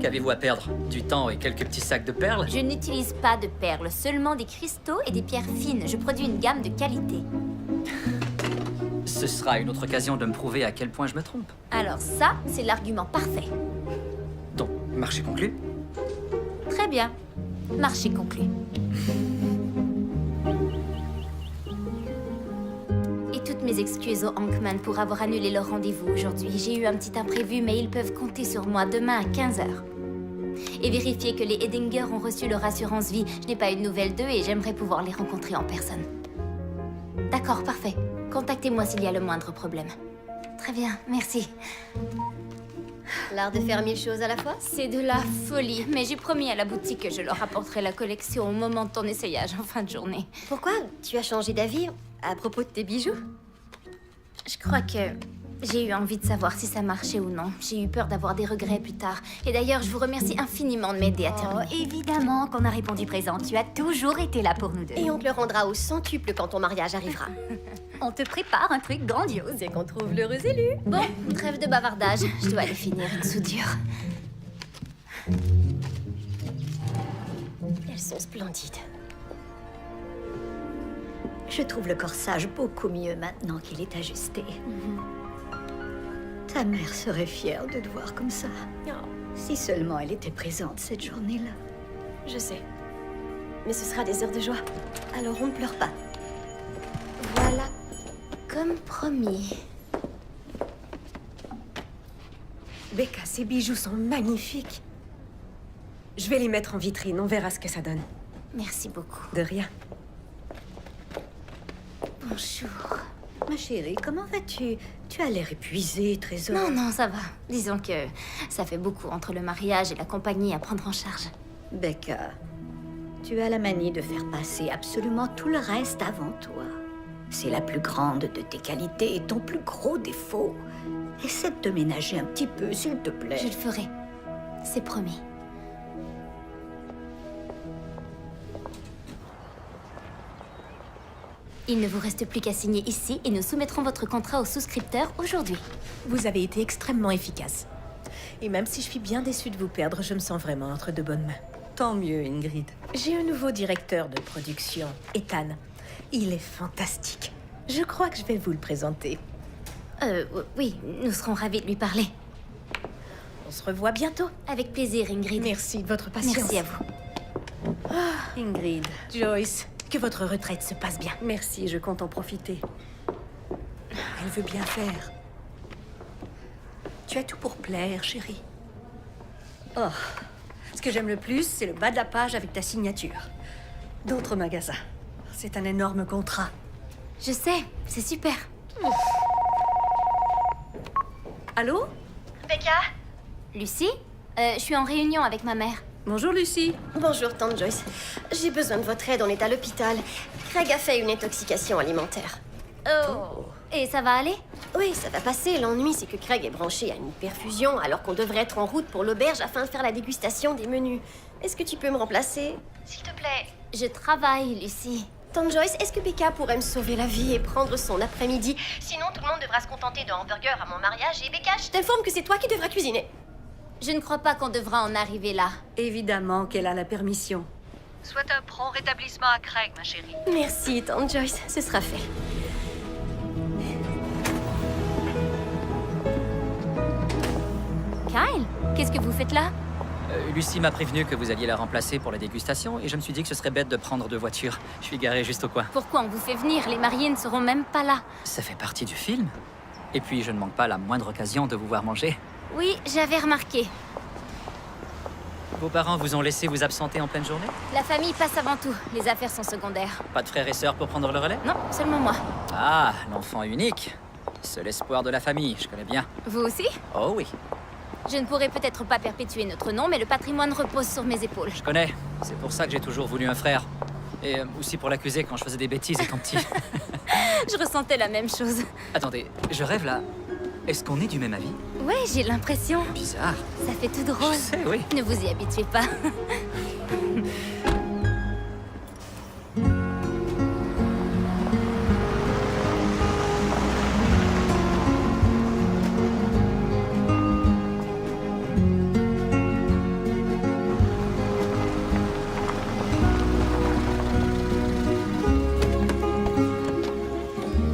S5: Qu'avez-vous à perdre? Du temps et quelques petits sacs de perles?
S2: Je n'utilise pas de perles, seulement des cristaux et des pierres fines. Je produis une gamme de qualité.
S5: Ce sera une autre occasion de me prouver à quel point je me trompe.
S2: Alors ça, c'est l'argument parfait.
S5: Donc, marché conclu?
S2: Très bien. Marché conclu. Et toutes mes excuses aux Hankman pour avoir annulé leur rendez-vous aujourd'hui. J'ai eu un petit imprévu, mais ils peuvent compter sur moi demain à 15h. Et vérifier que les Edinger ont reçu leur assurance vie. Je n'ai pas eu de nouvelles d'eux et j'aimerais pouvoir les rencontrer en personne. D'accord, parfait. Contactez-moi s'il y a le moindre problème. Très bien, merci.
S3: L'art de faire 1000 choses à la fois?
S2: C'est de la folie, mais j'ai promis à la boutique que je leur apporterai la collection au moment de ton essayage en fin de journée.
S3: Pourquoi tu as changé d'avis à propos de tes bijoux?
S2: Je crois que j'ai eu envie de savoir si ça marchait ou non. J'ai eu peur d'avoir des regrets plus tard. Et d'ailleurs, je vous remercie infiniment de m'aider à terminer.
S1: Évidemment qu'on a répondu présent. Tu as toujours été là pour nous deux.
S3: Et on te le rendra au centuple quand ton mariage arrivera.
S1: On te prépare un truc grandiose.
S3: C'est qu'on trouve l'heureux élu.
S2: Bon, trêve de bavardage. Je dois aller finir une soudure.
S3: Elles sont splendides.
S12: Je trouve le corsage beaucoup mieux maintenant qu'il est ajusté. Ta mère serait fière de te voir comme ça. Si seulement elle était présente cette journée-là.
S3: Je sais. Mais ce sera des heures de joie. Alors on ne pleure pas.
S2: Voilà, comme promis.
S13: Becca, ces bijoux sont magnifiques. Je vais les mettre en vitrine, on verra ce que ça donne.
S2: Merci beaucoup.
S13: De rien.
S2: Bonjour.
S12: Ma chérie, comment vas-tu? Tu as l'air épuisée, trésor.
S2: Non, non, ça va. Disons que ça fait beaucoup entre le mariage et la compagnie à prendre en charge.
S12: Becca, tu as la manie de faire passer absolument tout le reste avant toi. C'est la plus grande de tes qualités et ton plus gros défaut. Essaie de te ménager un petit peu, s'il te plaît.
S2: Je le ferai. C'est promis. Il ne vous reste plus qu'à signer ici et nous soumettrons votre contrat au souscripteur aujourd'hui.
S9: Vous avez été extrêmement efficace. Et même si je suis bien déçue de vous perdre, je me sens vraiment entre de bonnes mains.
S7: Tant mieux, Ingrid.
S9: J'ai un nouveau directeur de production, Ethan. Il est fantastique. Je crois que je vais vous le présenter.
S2: Oui, nous serons ravis de lui parler.
S9: On se revoit bientôt.
S2: Avec plaisir, Ingrid.
S9: Merci de votre patience.
S2: Merci à vous.
S7: Ingrid.
S9: Joyce, que votre retraite se passe bien.
S7: Merci, je compte en profiter. Elle veut bien faire. Tu as tout pour plaire, chérie. Oh, ce que j'aime le plus, c'est le bas de la page avec ta signature. D'autres magasins. C'est un énorme contrat.
S2: Je sais, c'est super.
S7: Allô?
S3: Becca?
S2: Lucie? Je suis en réunion avec ma mère.
S7: Bonjour, Lucie.
S3: Bonjour, tante Joyce. J'ai besoin de votre aide, on est à l'hôpital. Craig a fait une intoxication alimentaire.
S2: Oh. Et ça va aller?
S3: Oui, ça va passer. L'ennui, c'est que Craig est branché à une perfusion alors qu'on devrait être en route pour l'auberge afin de faire la dégustation des menus. Est-ce que tu peux me remplacer? S'il te plaît.
S2: Je travaille, Lucie.
S3: Tante Joyce, est-ce que Becca pourrait me sauver la vie et prendre son après-midi? Sinon, tout le monde devra se contenter de hamburgers à mon mariage et Becca, je t'informe que c'est toi qui devras cuisiner.
S2: Je ne crois pas qu'on devra en arriver là.
S7: Évidemment qu'elle a la permission.
S4: Souhaite un prompt rétablissement à Craig, ma chérie.
S3: Merci, tante Joyce. Ce sera fait.
S2: Kyle, qu'est-ce que vous faites là?
S5: Lucie m'a prévenu que vous alliez la remplacer pour la dégustation et je me suis dit que ce serait bête de prendre deux voitures. Je suis garé juste au coin.
S2: Pourquoi on vous fait venir? Les mariés ne seront même pas là.
S5: Ça fait partie du film. Et puis, je ne manque pas la moindre occasion de vous voir manger.
S2: Oui, j'avais remarqué.
S5: Vos parents vous ont laissé vous absenter en pleine journée?
S2: La famille passe avant tout. Les affaires sont secondaires.
S5: Pas de frères et sœurs pour prendre le relais?
S2: Non, seulement moi.
S5: Ah, l'enfant unique. Seul espoir de la famille, je connais bien.
S2: Vous aussi?
S5: Oh oui,
S2: Je ne pourrai peut-être pas perpétuer notre nom, mais le patrimoine repose sur mes épaules.
S5: je connais. C'est pour ça que j'ai toujours voulu un frère. Et aussi pour l'accuser quand je faisais des bêtises étant petit.
S2: Je ressentais la même chose.
S5: Attendez, je rêve là. Est-ce qu'on est du même avis?
S2: Ouais, j'ai l'impression.
S5: Bizarre.
S2: Ça fait tout drôle.
S5: Je sais, oui.
S2: Ne vous y habituez pas.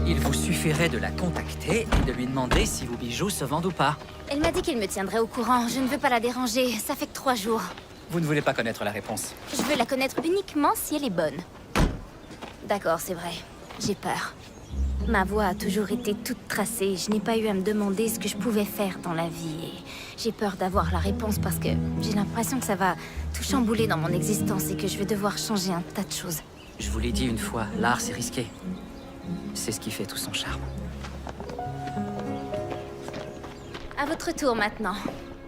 S5: Il vous suffirait de la contacter et de lui demander si vos bijoux se vendent ou pas.
S2: Elle m'a dit qu'elle me tiendrait au courant. Je ne veux pas la déranger. Ça fait que 3 jours.
S5: Vous ne voulez pas connaître la réponse.
S2: Je veux la connaître uniquement si elle est bonne. D'accord, c'est vrai. J'ai peur. Ma voie a toujours été toute tracée. Je n'ai pas eu à me demander ce que je pouvais faire dans la vie. Et j'ai peur d'avoir la réponse parce que j'ai l'impression que ça va tout chambouler dans mon existence et que je vais devoir changer un tas de choses.
S5: Je vous l'ai dit une fois, l'art c'est risqué. C'est ce qui fait tout son charme.
S2: À votre tour maintenant.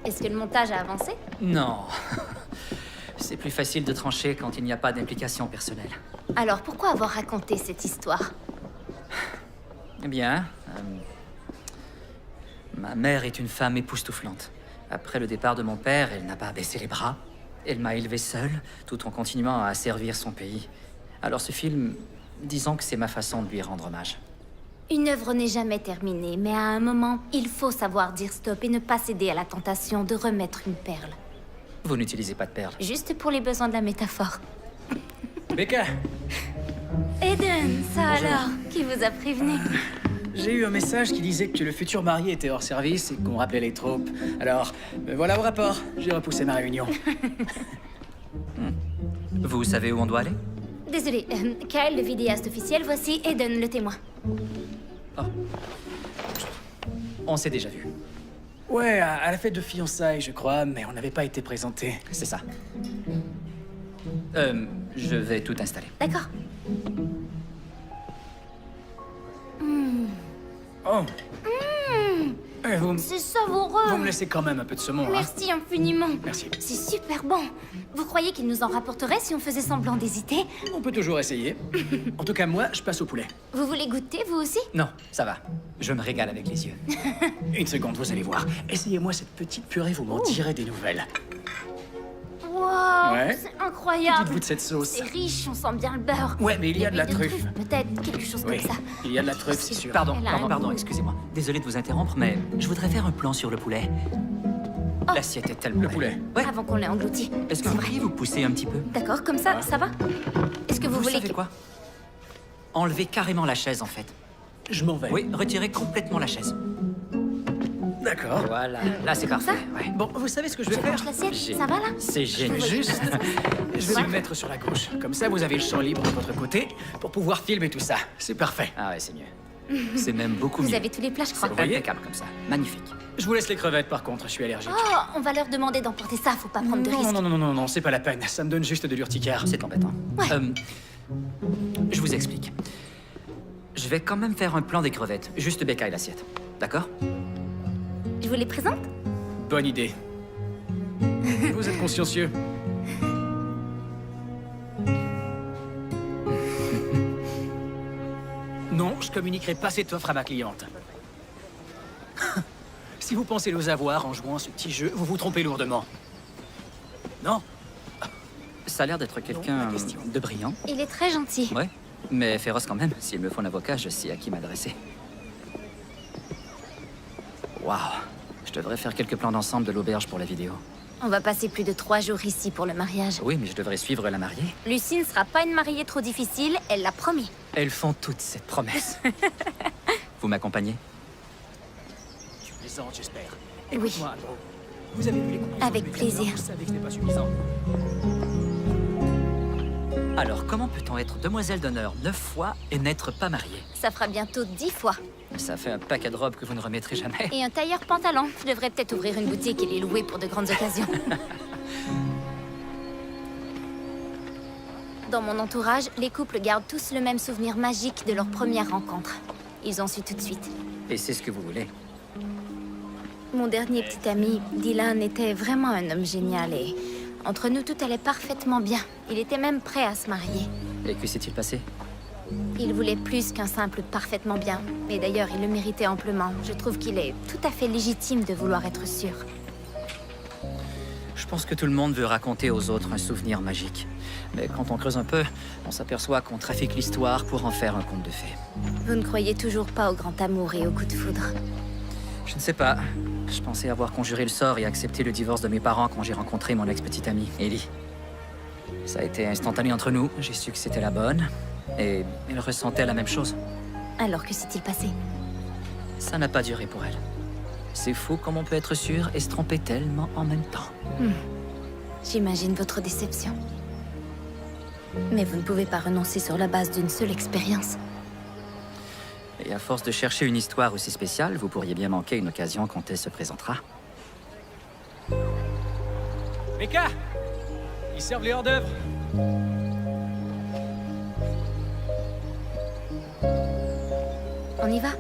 S2: Est-ce que le montage a avancé?
S5: Non. C'est plus facile de trancher quand il n'y a pas d'implication personnelle.
S2: Alors pourquoi avoir raconté cette histoire?
S5: Eh bien, ma mère est une femme époustouflante. Après le départ de mon père, elle n'a pas baissé les bras. Elle m'a élevé seule, tout en continuant à servir son pays. Alors ce film, disons que c'est ma façon de lui rendre hommage.
S2: Une œuvre n'est jamais terminée, mais à un moment, il faut savoir dire stop et ne pas céder à la tentation de remettre une perle.
S5: Vous n'utilisez pas de perles.
S2: Juste pour les besoins de la métaphore.
S11: Becca,
S2: Eden, ça
S11: Bonjour.
S2: alors? Qui vous a prévenu?
S11: j'ai eu un message qui disait que le futur marié était hors service et qu'on rappelait les troupes. Alors, me voilà au rapport. J'ai repoussé ma réunion.
S5: Vous savez où on doit aller?
S2: Désolée, Kyle, le vidéaste officiel, voici Eden, le témoin.
S5: On s'est déjà vu.
S11: Ouais, à la fête de fiançailles, je crois, mais on n'avait pas été présentés.
S5: C'est ça. Je vais tout installer.
S2: D'accord.
S11: Oh, vous
S2: C'est savoureux.
S11: me laissez quand même un peu de saumon, hein?
S2: Merci infiniment.
S11: Merci.
S2: C'est super bon. Vous croyez qu'il nous en rapporterait si on faisait semblant d'hésiter?
S11: On peut toujours essayer. En tout cas, moi, je passe au poulet.
S2: Vous voulez goûter, vous aussi?
S5: Non, ça va. Je me régale avec les yeux.
S11: Une seconde, vous allez voir. Essayez-moi cette petite purée, vous m'en direz des nouvelles.
S2: Wow,
S11: Ouais.
S2: c'est
S11: Que
S2: incroyable.
S11: dites-vous de cette sauce?
S2: C'est riche, on sent bien le beurre.
S11: Ouais, mais il y a de la
S2: L'huile
S11: truffe.
S2: Peut-être quelque chose
S11: Oui,
S2: comme ça.
S11: il y a de la truffe, c'est sûr.
S5: Pardon,
S2: Elle a un
S5: pardon,
S2: goût.
S5: excusez-moi. Désolé de vous interrompre, mais je voudrais faire un plan sur le poulet. L'assiette est tellement
S11: Le
S5: belle.
S11: poulet.
S5: Ouais.
S2: Avant qu'on l'ait englouti.
S5: Est-ce que vous pourriez vous pousser un petit peu?
S2: D'accord, comme ça, ça va? Est-ce que vous voulez
S5: savez
S2: que...
S5: quoi? Enlevez carrément la chaise, en fait.
S11: Je m'en vais.
S5: Oui, retirez complètement la chaise.
S11: D'accord.
S5: Voilà, là c'est parfait. Ouais.
S11: Bon, vous savez ce que je vais
S2: Je
S11: faire?
S2: mange l'assiette,
S5: Génial.
S2: ça va là?
S5: C'est
S11: Je vais
S5: génial.
S11: juste... je vais me mettre sur la gauche. Comme ça, vous avez le champ libre de votre côté pour pouvoir filmer tout ça. C'est parfait.
S5: Ah ouais, c'est mieux. C'est même beaucoup
S2: Vous
S5: mieux.
S2: avez tous les plats, je crois.
S11: Vous voyez?
S5: Impeccable comme ça. Magnifique.
S11: Je vous laisse les crevettes, par contre, je suis allergique.
S2: Oh, on va leur demander d'emporter ça, faut pas prendre de risques.
S11: Non, c'est pas la peine. Ça me donne juste de l'urticaire.
S5: C'est embêtant.
S2: Ouais.
S5: Je vous explique. Je vais quand même faire un plan des crevettes. Juste Becca et l'assiette. D'accord?
S2: Je vous les présente?
S11: Bonne idée. Vous êtes consciencieux. Non, je communiquerai pas cette offre à ma cliente. Si vous pensez nous avoir en jouant à ce petit jeu, vous vous trompez lourdement. Non?
S5: Ça a l'air d'être quelqu'un de brillant.
S2: Il est très gentil.
S5: Ouais. Mais féroce quand même. S'il me faut un avocat, je sais à qui m'adresser. Waouh. Je devrais faire quelques plans d'ensemble de l'auberge pour la vidéo.
S2: On va passer plus de 3 jours ici pour le mariage.
S5: Oui, mais je devrais suivre la mariée.
S2: Lucie ne sera pas une mariée trop difficile, elle l'a promis.
S5: Elles font toutes cette promesse. Vous m'accompagnez?
S11: Tu plaisantes, j'espère.
S2: Oui.
S11: Écoute-moi, Andrew. Vous avez vu les conclusions
S2: Avec
S11: de mes caméras,
S2: plaisir.
S11: Vous savez que ce n'est pas suffisant.
S5: Alors, comment peut-on être demoiselle d'honneur 9 fois et n'être pas mariée?
S2: Ça fera bientôt 10 fois.
S5: Ça fait un paquet de robes que vous ne remettrez jamais.
S2: Et un tailleur pantalon. Je devrais peut-être ouvrir une boutique et les louer pour de grandes occasions. Dans mon entourage, les couples gardent tous le même souvenir magique de leur première rencontre. Ils ont su tout de suite.
S5: Et c'est ce que vous voulez.
S2: Mon dernier petit ami, Dylan, était vraiment un homme génial et entre nous tout allait parfaitement bien. Il était même prêt à se marier.
S5: Et que s'est-il passé?
S2: Il voulait plus qu'un simple parfaitement bien. Et d'ailleurs, il le méritait amplement. Je trouve qu'il est tout à fait légitime de vouloir être sûr.
S5: Je pense que tout le monde veut raconter aux autres un souvenir magique. Mais quand on creuse un peu, on s'aperçoit qu'on trafique l'histoire pour en faire un conte de fées.
S2: Vous ne croyez toujours pas au grand amour et au coup de foudre?
S5: Je ne sais pas. Je pensais avoir conjuré le sort et accepté le divorce de mes parents quand j'ai rencontré mon ex-petite amie, Ellie. Ça a été instantané entre nous. J'ai su que c'était la bonne. Et elle ressentait la même chose.
S2: Alors que s'est-il passé?
S5: Ça n'a pas duré pour elle. C'est fou comme on peut être sûr et se tromper tellement en même temps.
S2: J'imagine votre déception. Mais vous ne pouvez pas renoncer sur la base d'une seule expérience.
S5: Et à force de chercher une histoire aussi spéciale, vous pourriez bien manquer une occasion quand elle se présentera.
S11: Becca! Ils servent les hors-d'œuvre.
S2: On y va?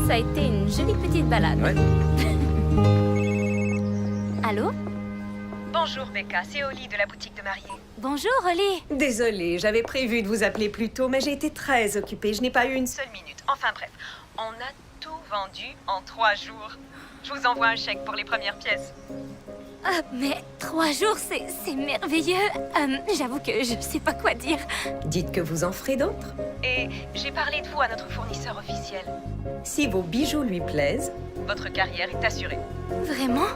S2: Ça a été une jolie petite balade.
S5: Ouais.
S2: Allô?
S13: Bonjour Becca, c'est Oli de la boutique de mariée.
S2: Bonjour, Oli.
S13: Désolée, j'avais prévu de vous appeler plus tôt, mais j'ai été très occupée. Je n'ai pas eu une seule minute. Enfin bref, on a tout vendu en 3 jours. Je vous envoie un chèque pour les premières pièces.
S2: Ah, mais 3 jours, c'est merveilleux. J'avoue que je sais pas quoi dire.
S13: Dites que vous en ferez d'autres. Et j'ai parlé de vous à notre fournisseur officiel. Si vos bijoux lui plaisent, votre carrière est assurée.
S2: Vraiment?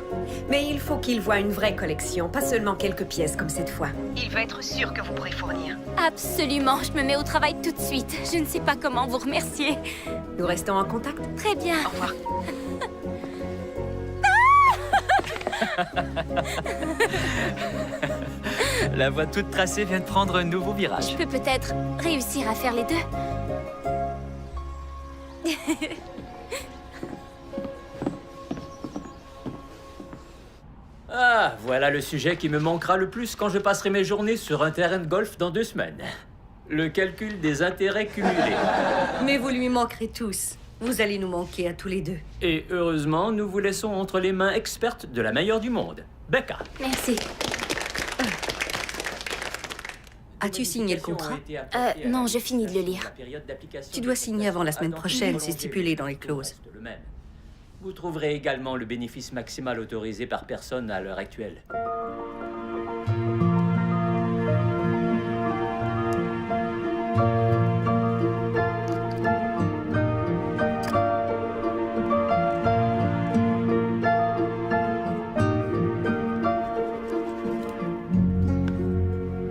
S13: Mais il faut qu'il voie une vraie collection, pas seulement quelques pièces comme cette fois. Il veut être sûr que vous pourrez fournir.
S2: Absolument, je me mets au travail tout de suite. Je ne sais pas comment vous remercier.
S13: Nous restons en contact.
S2: Très bien.
S13: Au revoir.
S5: La voie toute tracée vient de prendre un nouveau virage.
S2: Je peux peut-être réussir à faire les deux.
S8: Ah, voilà le sujet qui me manquera le plus quand je passerai mes journées sur un terrain de golf dans 2 semaines. Le calcul des intérêts cumulés.
S7: Mais vous lui manquerez tous. Vous allez nous manquer à tous les deux.
S8: Et heureusement, nous vous laissons entre les mains expertes de la meilleure du monde, Becca.
S2: Merci.
S7: As-tu signé le contrat?
S2: Non, je finis de le lire.
S7: Tu dois signer avant la semaine prochaine, c'est stipulé dans les clauses.
S8: Vous trouverez également le bénéfice maximal autorisé par personne à l'heure actuelle.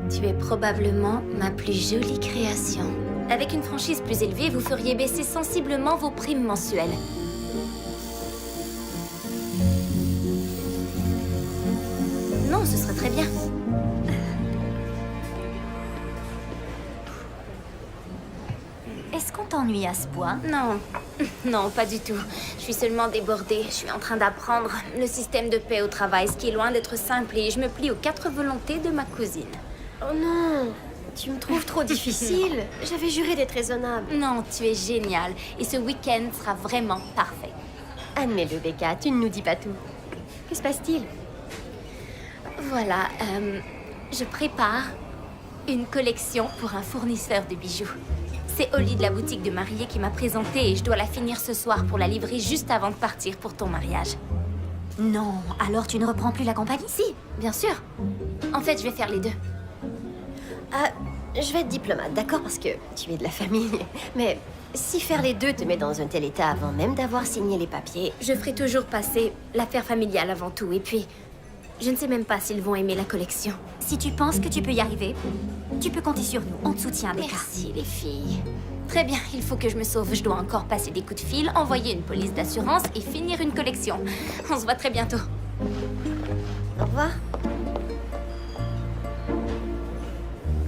S2: Tu es probablement ma plus jolie création. Avec une franchise plus élevée, vous feriez baisser sensiblement vos primes mensuelles. Non, ce serait très bien.
S1: Est-ce qu'on t'ennuie à ce point?
S2: Non, non, pas du tout. Je suis seulement débordée. Je suis en train d'apprendre le système de paix au travail, ce qui est loin d'être simple, et je me plie aux 4 volontés de ma cousine.
S3: Oh non, tu me trouves trop difficile. J'avais juré d'être raisonnable.
S2: Non, tu es géniale, et ce week-end sera vraiment parfait.
S3: Admets-le, Becca, tu ne nous dis pas tout. Que se passe-t-il?
S2: Voilà, je prépare une collection pour un fournisseur de bijoux. C'est Oli de la boutique de mariée qui m'a présentée et je dois la finir ce soir pour la livrer juste avant de partir pour ton mariage.
S1: Non, alors tu ne reprends plus la compagnie?
S2: Si, bien sûr. En fait, je vais faire les deux.
S3: Je vais être diplomate, d'accord, parce que tu es de la famille. Mais si faire les deux te met dans un tel état avant même d'avoir signé les papiers...
S2: Je ferai toujours passer l'affaire familiale avant tout, et puis... Je ne sais même pas s'ils vont aimer la collection.
S1: Si tu penses que tu peux y arriver, tu peux compter sur nous. On te soutient, Becca.
S2: Merci, les filles. Très bien, il faut que je me sauve. Je dois encore passer des coups de fil, envoyer une police d'assurance et finir une collection. On se voit très bientôt.
S3: Au revoir.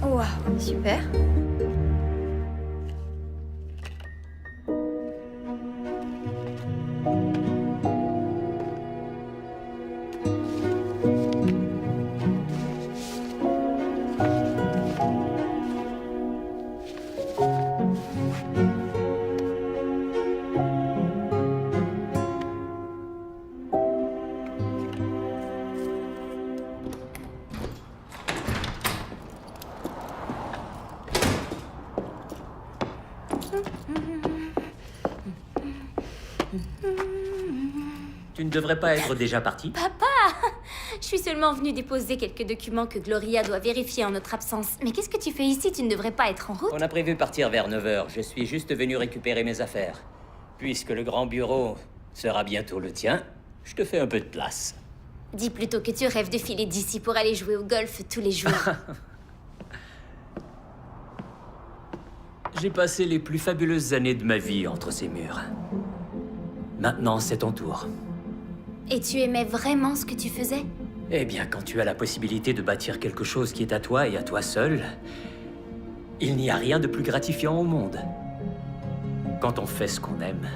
S3: Waouh, super.
S8: Tu ne devrais pas être déjà parti?
S2: Papa! Je suis seulement venue déposer quelques documents que Gloria doit vérifier en notre absence. Mais qu'est-ce que tu fais ici? Tu ne devrais pas être en route?
S8: On a prévu partir vers 9 h. Je suis juste venu récupérer mes affaires. Puisque le grand bureau sera bientôt le tien, je te fais un peu de place.
S2: Dis plutôt que tu rêves de filer d'ici pour aller jouer au golf tous les jours.
S8: J'ai passé les plus fabuleuses années de ma vie entre ces murs. Maintenant, c'est ton tour.
S2: Et tu aimais vraiment ce que tu faisais?
S8: Eh bien, quand tu as la possibilité de bâtir quelque chose qui est à toi et à toi seul, il n'y a rien de plus gratifiant au monde. Quand on fait ce qu'on aime.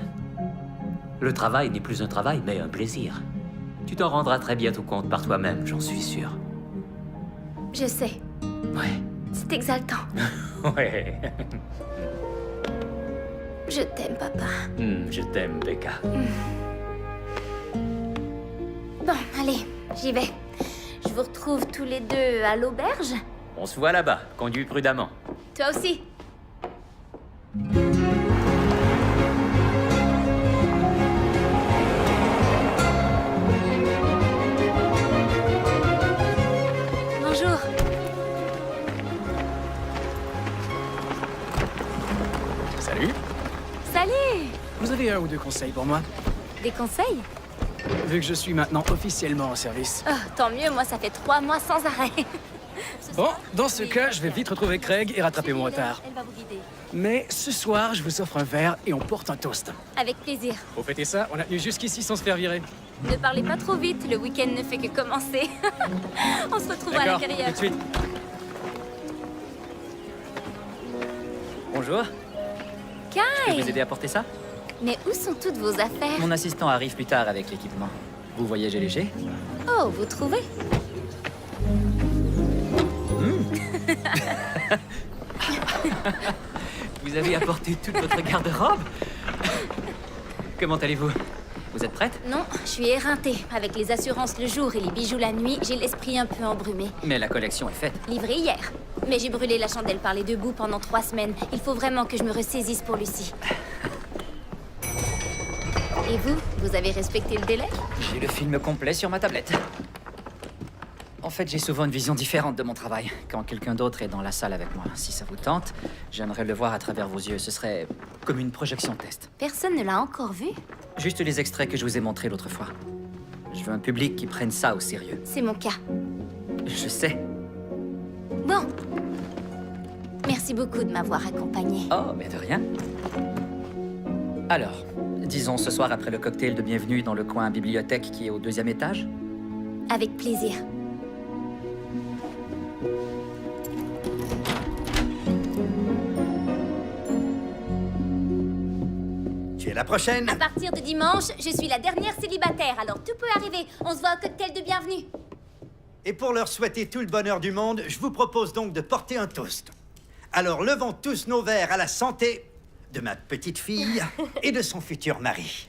S8: Le travail n'est plus un travail, mais un plaisir. Tu t'en rendras très bientôt compte par toi-même, j'en suis sûr.
S2: Je sais.
S8: Ouais.
S2: C'est exaltant.
S8: Ouais.
S2: Je t'aime, papa.
S8: Je t'aime, Becca.
S2: Bon, allez, j'y vais. Je vous retrouve tous les deux à l'auberge.
S8: On se voit là-bas. Conduis prudemment.
S2: Toi aussi. Bonjour.
S11: Salut.
S2: Salut.
S11: Vous avez un ou deux conseils pour moi?
S2: Des conseils?
S11: Vu que je suis maintenant officiellement en service.
S2: Oh, tant mieux, moi ça fait 3 mois sans arrêt.
S11: Bon, dans ce cas, je vais vite retrouver Craig et rattraper mon retard.
S2: Elle va vous guider.
S11: Mais ce soir, je vous offre un verre et on porte un toast.
S2: Avec plaisir.
S11: Pour fêter ça, on a tenu jusqu'ici sans se faire virer.
S2: Ne parlez pas trop vite, le week-end ne fait que commencer. On se retrouvera à
S11: D'accord,
S2: l'intérieur.
S11: tout de suite.
S5: Bonjour. Je peux vous
S2: Kai!
S5: aider à porter ça?
S2: Mais où sont toutes vos affaires?
S5: Mon assistant arrive plus tard avec l'équipement. Vous voyagez léger?
S2: Oh, vous trouvez?
S5: Vous avez apporté toute votre garde-robe? Comment allez-vous? Vous êtes prête?
S2: Non, je suis éreintée. Avec les assurances le jour et les bijoux la nuit, j'ai l'esprit un peu embrumé.
S5: Mais la collection est faite.
S2: Livré hier. Mais j'ai brûlé la chandelle par les deux bouts pendant 3 semaines. Il faut vraiment que je me ressaisisse pour Lucie. Et vous? Vous avez respecté le délai?
S5: J'ai le film complet sur ma tablette. En fait, j'ai souvent une vision différente de mon travail quand quelqu'un d'autre est dans la salle avec moi. Si ça vous tente, j'aimerais le voir à travers vos yeux. Ce serait comme une projection test.
S2: Personne ne l'a encore vu?
S5: Juste les extraits que je vous ai montrés l'autre fois. Je veux un public qui prenne ça au sérieux.
S2: C'est mon cas.
S5: Je sais.
S2: Bon. Merci beaucoup de m'avoir accompagnée.
S5: Oh, mais de rien. Alors, disons ce soir après le cocktail de bienvenue dans le coin bibliothèque qui est au 2e étage?
S2: Avec plaisir.
S10: Tu es la prochaine?
S2: À partir de dimanche, je suis la dernière célibataire, alors tout peut arriver. On se voit au cocktail de bienvenue.
S10: Et pour leur souhaiter tout le bonheur du monde, je vous propose donc de porter un toast. Alors levons tous nos verres à la santé de ma petite fille et de son futur mari.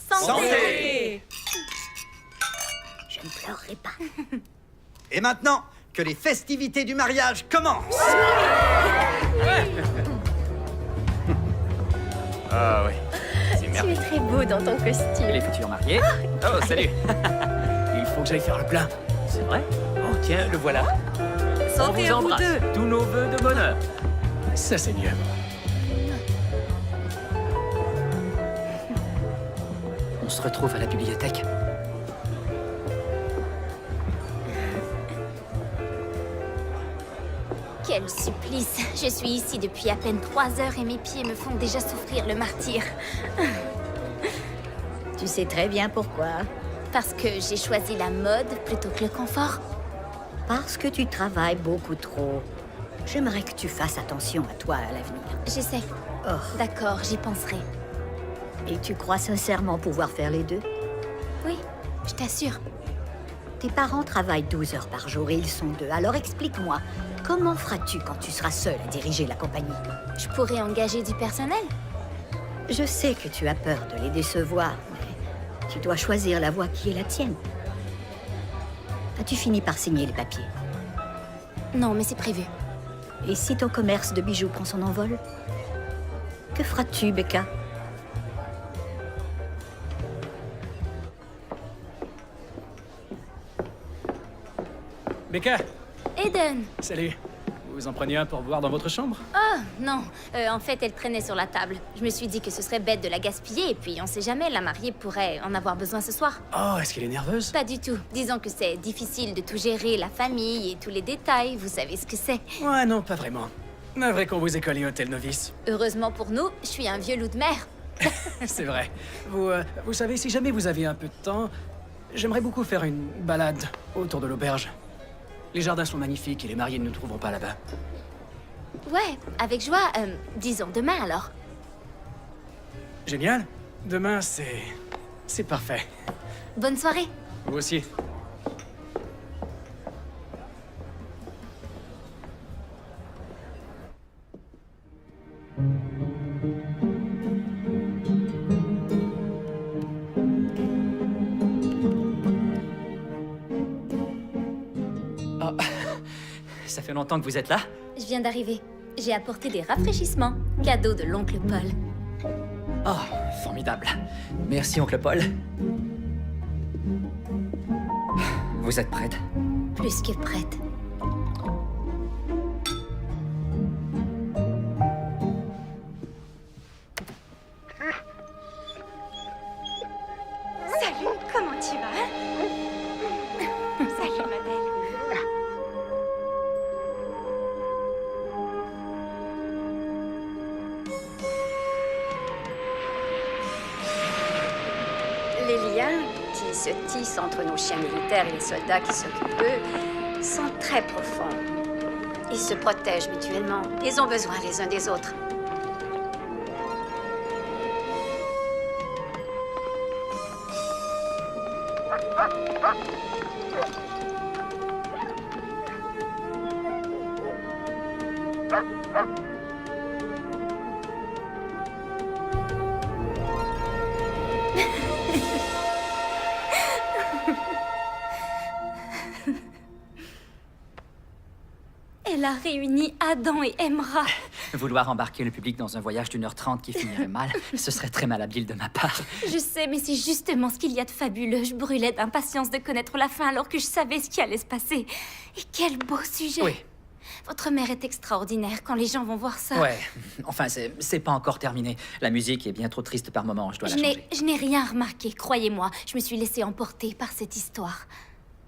S2: Santé!
S12: Je ne pleurerai pas.
S10: Et maintenant, que les festivités du mariage commencent!
S5: Ah oui. C'est
S3: Tu es
S5: merveilleux.
S3: très beau dans ton costume.
S5: Les futurs mariés. Oh, salut.
S11: Il faut que j'aille faire le plein.
S8: C'est vrai? Oh, tiens, le voilà.
S7: Santé
S8: On
S7: à
S8: vous
S7: vous
S8: embrasse.
S7: deux.
S8: Tous nos vœux de bonheur.
S11: Ça, c'est mieux.
S5: On se retrouve à la bibliothèque.
S2: Quel supplice. Je suis ici depuis à peine 3 heures et mes pieds me font déjà souffrir le martyre.
S12: Tu sais très bien pourquoi.
S2: Parce que j'ai choisi la mode plutôt que le confort.
S12: Parce que tu travailles beaucoup trop. J'aimerais que tu fasses attention à toi à l'avenir.
S2: J'essaie.
S12: Oh.
S2: D'accord, j'y penserai.
S12: Et tu crois sincèrement pouvoir faire les deux?
S2: Oui, je t'assure.
S12: Tes parents travaillent 12 heures par jour et ils sont 2. Alors explique-moi, comment feras-tu quand tu seras seule à diriger la compagnie?
S2: Je pourrais engager du personnel.
S12: Je sais que tu as peur de les décevoir, mais tu dois choisir la voie qui est la tienne. As-tu fini par signer les papiers?
S2: Non, mais c'est prévu.
S12: Et si ton commerce de bijoux prend son envol? Que feras-tu, Becca?
S11: Becca,
S2: Eden!
S11: salut. Vous en preniez un pour boire dans votre chambre?
S2: Oh, non. En fait, elle traînait sur la table. Je me suis dit que ce serait bête de la gaspiller, et puis on sait jamais, la mariée pourrait en avoir besoin ce soir.
S11: Oh, est-ce qu'elle est nerveuse?
S2: Pas du tout. Disons que c'est difficile de tout gérer, la famille et tous les détails, vous savez ce que c'est.
S11: Ouais, non, pas vraiment. Navré qu'on vous ait collé hôtel novice.
S2: Heureusement pour nous, je suis un vieux loup de mer.
S11: C'est vrai. Vous savez, si jamais vous avez un peu de temps, j'aimerais beaucoup faire une balade autour de l'auberge. Les jardins sont magnifiques et les mariés ne nous trouveront pas là-bas.
S2: Ouais, avec joie. Disons demain alors.
S11: Génial. Demain, c'est parfait.
S2: Bonne soirée.
S11: Vous aussi.
S5: Oh, ça fait longtemps que vous êtes là?
S2: Je viens d'arriver. J'ai apporté des rafraîchissements. Cadeau de l'oncle Paul.
S5: Oh, formidable. Merci, oncle Paul. Vous êtes prête?
S2: Plus que prête.
S1: Salut, comment tu vas? Salut, ma belle.
S12: Les liens qui se tissent entre nos chiens militaires et les soldats qui s'occupent d'eux sont très profonds. Ils se protègent mutuellement. Ils ont besoin les uns des autres.
S2: Elle a réuni Adam et Emra.
S5: Vouloir embarquer le public dans un voyage d'1h30 qui finirait mal, ce serait très malhabile de ma part.
S2: Je sais, mais c'est justement ce qu'il y a de fabuleux. Je brûlais d'impatience de connaître la fin alors que je savais ce qui allait se passer. Et quel beau sujet.
S5: Oui.
S2: Votre mère est extraordinaire quand les gens vont voir ça.
S5: Ouais, enfin, c'est pas encore terminé. La musique est bien trop triste par moments, je dois la changer.
S2: Je n'ai rien remarqué, croyez-moi. Je me suis laissée emporter par cette histoire.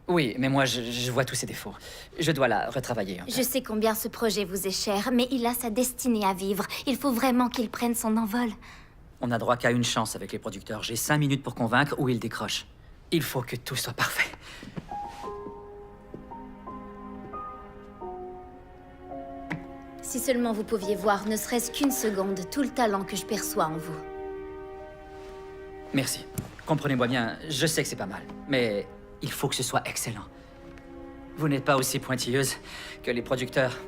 S5: Oui, mais moi, je vois tous ses défauts. Je dois la retravailler un peu.
S2: Je sais combien ce projet vous est cher, mais il a sa destinée à vivre. Il faut vraiment qu'il prenne son envol.
S5: On n'a droit qu'à une chance avec les producteurs. J'ai 5 minutes pour convaincre ou ils décrochent. Il faut que tout soit parfait.
S2: Si seulement vous pouviez voir, ne serait-ce qu'une seconde, tout le talent que je perçois en vous.
S5: Merci. Comprenez-moi bien, je sais que c'est pas mal, mais il faut que ce soit excellent. Vous n'êtes pas aussi pointilleuse que les producteurs.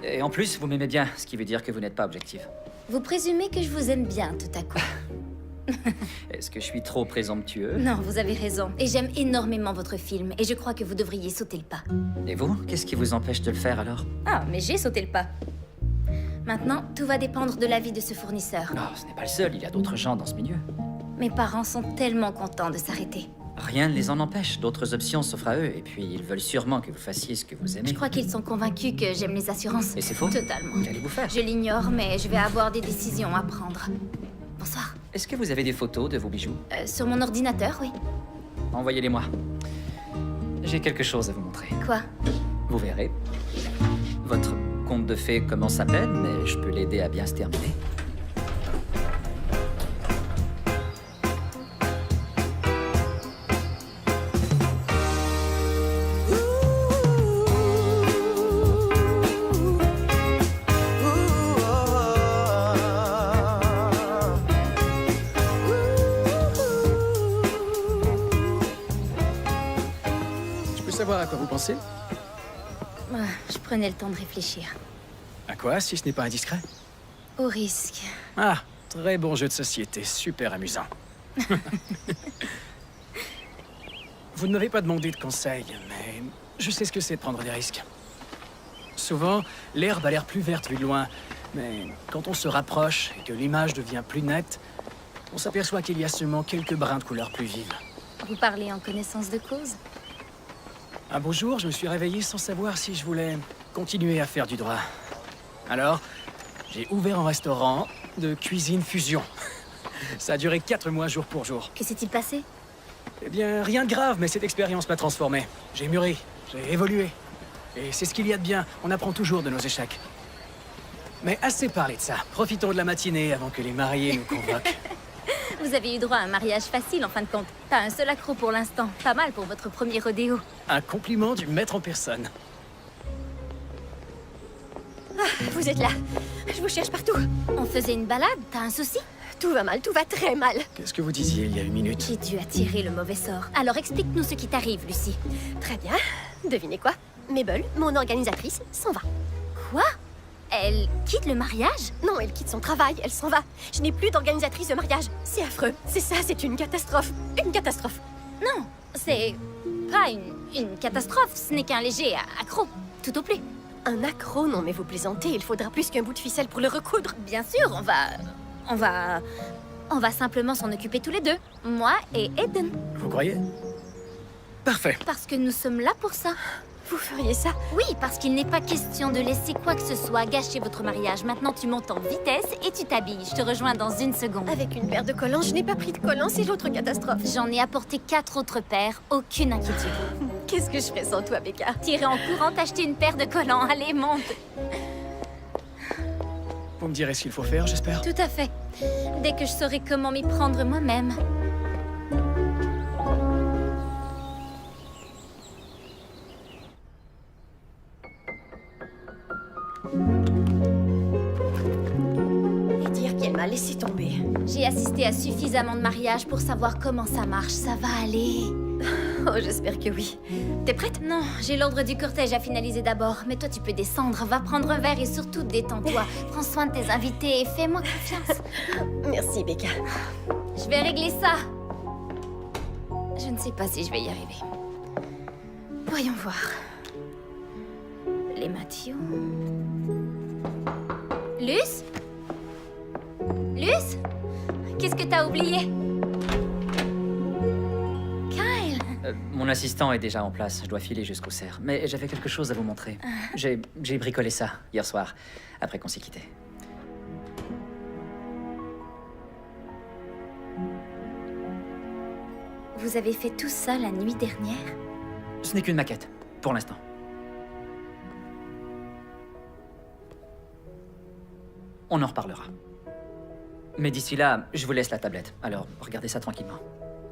S5: Et en plus, vous m'aimez bien, ce qui veut dire que vous n'êtes pas objective.
S2: Vous présumez que je vous aime bien, tout à coup.
S5: Est-ce que je suis trop présomptueux?
S2: Non, vous avez raison. Et j'aime énormément votre film, et je crois que vous devriez sauter le pas.
S5: Et vous? Qu'est-ce qui vous empêche de le faire alors?
S2: Ah, mais j'ai sauté le pas. Maintenant, tout va dépendre de l'avis de ce fournisseur.
S5: Non, ce n'est pas le seul, il y a d'autres gens dans ce milieu.
S2: Mes parents sont tellement contents de s'arrêter.
S5: Rien ne les en empêche, d'autres options s'offrent à eux, et puis ils veulent sûrement que vous fassiez ce que vous aimez.
S2: Je crois qu'ils sont convaincus que j'aime les assurances.
S5: Et c'est faux?
S2: Totalement.
S5: Qu'allez-vous faire?
S2: Je l'ignore, mais je vais avoir des décisions à prendre. Bonsoir.
S5: Est-ce que vous avez des photos de vos bijoux?
S2: Sur mon ordinateur, oui.
S5: Envoyez-les-moi. J'ai quelque chose à vous montrer.
S2: Quoi?
S5: Vous verrez. Votre conte de fées commence à peine, mais je peux l'aider à bien se terminer.
S11: Je peux savoir à quoi vous pensez?
S2: Je prenais le temps de réfléchir.
S11: À quoi, si ce n'est pas indiscret?
S2: Au risque.
S11: Ah, très bon jeu de société, super amusant. Vous ne m'avez pas demandé de conseils, mais je sais ce que c'est de prendre des risques. Souvent, l'herbe a l'air plus verte vue de loin, mais quand on se rapproche et que l'image devient plus nette, on s'aperçoit qu'il y a seulement quelques brins de couleur plus vives.
S2: Vous parlez en connaissance de cause?
S11: Un beau jour, je me suis réveillé sans savoir si je voulais continuer à faire du droit. Alors, j'ai ouvert un restaurant de cuisine fusion. Ça a duré 4 mois jour pour jour.
S2: Que s'est-il passé?
S11: Eh bien, rien de grave, mais cette expérience m'a transformé. J'ai mûri, j'ai évolué. Et c'est ce qu'il y a de bien, on apprend toujours de nos échecs. Mais assez parlé de ça. Profitons de la matinée avant que les mariés nous convoquent.
S2: Vous avez eu droit à un mariage facile en fin de compte. Pas un seul accro pour l'instant. Pas mal pour votre premier rodéo.
S11: Un compliment du maître en personne.
S3: Vous êtes là. Je vous cherche partout.
S2: On faisait une balade, t'as un souci?
S3: Tout va mal, tout va très mal.
S11: Qu'est-ce que vous disiez il y a une minute?
S2: J'ai dû attirer le mauvais sort. Alors explique-nous ce qui t'arrive, Lucie.
S3: Très bien. Devinez quoi? Mabel, mon organisatrice, s'en va.
S2: Quoi? Elle quitte le mariage?
S3: Non, elle quitte son travail, elle s'en va. Je n'ai plus d'organisatrice de mariage. C'est affreux. C'est ça, c'est une catastrophe. Une catastrophe.
S2: Non, c'est pas une catastrophe. Ce n'est qu'un léger accro, tout au plus.
S3: Un accro? Non, mais vous plaisantez. Il faudra plus qu'un bout de ficelle pour le recoudre.
S2: Bien sûr, on va simplement s'en occuper tous les deux. Moi et Eden.
S11: Vous croyez? Parfait.
S2: Parce que nous sommes là pour ça.
S3: Vous feriez ça?
S2: Oui, parce qu'il n'est pas question de laisser quoi que ce soit gâcher votre mariage. Maintenant, tu montes en vitesse et tu t'habilles. Je te rejoins dans une seconde.
S3: Avec une paire de collants, je n'ai pas pris de collants, c'est l'autre catastrophe.
S2: J'en ai apporté 4 autres paires, aucune inquiétude.
S3: Qu'est-ce que je ferais sans toi, Becca?
S2: Tirer en courant, t'acheter une paire de collants. Allez, monte.
S11: Vous me direz ce qu'il faut faire, j'espère?
S2: Tout à fait. Dès que je saurai comment m'y prendre moi-même.
S3: Et dire qu'elle m'a laissé tomber.
S2: J'ai assisté à suffisamment de mariages pour savoir comment ça marche. Ça va aller.
S3: Oh, j'espère que oui. T'es prête?
S2: Non, j'ai l'ordre du cortège à finaliser d'abord. Mais toi, tu peux descendre. Va prendre un verre et surtout détends-toi. Prends soin de tes invités et fais-moi confiance.
S3: Merci, Becca.
S2: Je vais régler ça. Je ne sais pas si je vais y arriver. Voyons voir. Les Mathieu. Luce? Luce? Qu'est-ce que t'as oublié? Kyle?
S5: Mon assistant est déjà en place. Je dois filer jusqu'au cerf. Mais j'avais quelque chose à vous montrer. J'ai bricolé ça hier soir, après qu'on s'est quitté.
S2: Vous avez fait tout ça la nuit dernière?
S5: Ce n'est qu'une maquette, pour l'instant. On en reparlera. Mais d'ici là, je vous laisse la tablette. Alors, regardez ça tranquillement.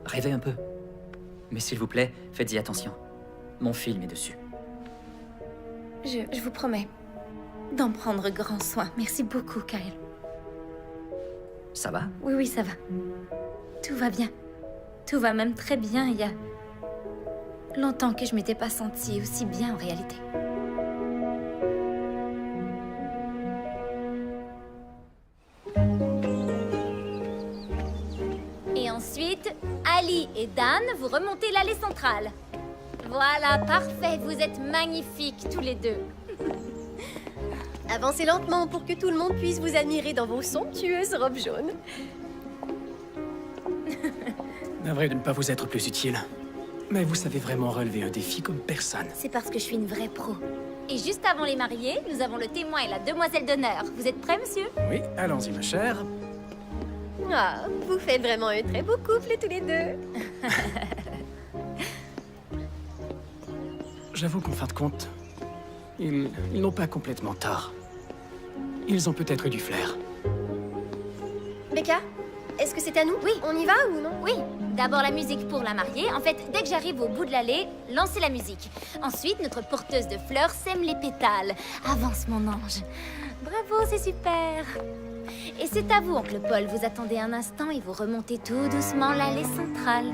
S5: Rêvez un peu. Mais s'il vous plaît, faites-y attention. Mon film est dessus.
S2: Je vous promets d'en prendre grand soin. Merci beaucoup, Kyle.
S5: Ça va?
S2: Oui, oui, ça va. Tout va bien. Tout va même très bien. Il y a longtemps que je m'étais pas sentie aussi bien en réalité. Et ensuite, Ali et Dan, vous remontez l'allée centrale. Voilà, parfait. Vous êtes magnifiques tous les deux.
S3: Avancez lentement pour que tout le monde puisse vous admirer dans vos somptueuses robes jaunes.
S11: Navré de ne pas vous être plus utile. Mais vous savez vraiment relever un défi comme personne.
S2: C'est parce que je suis une vraie pro. Et juste avant les mariés, nous avons le témoin et la demoiselle d'honneur. Vous êtes prêts, monsieur?
S11: Oui, allons-y, ma chère.
S3: Ah, vous faites vraiment un très beau couple tous les deux.
S11: J'avoue qu'en fin de compte, ils n'ont pas complètement tort. Ils ont peut-être du flair.
S3: Becca, est-ce que c'est à nous? Oui. On y va ou non?
S2: Oui. D'abord la musique pour la mariée. En fait, dès que j'arrive au bout de l'allée, lancez la musique. Ensuite, notre porteuse de fleurs sème les pétales. Avance, mon ange. Bravo, c'est super. Et c'est à vous, oncle Paul. Vous attendez un instant et vous remontez tout doucement l'allée centrale.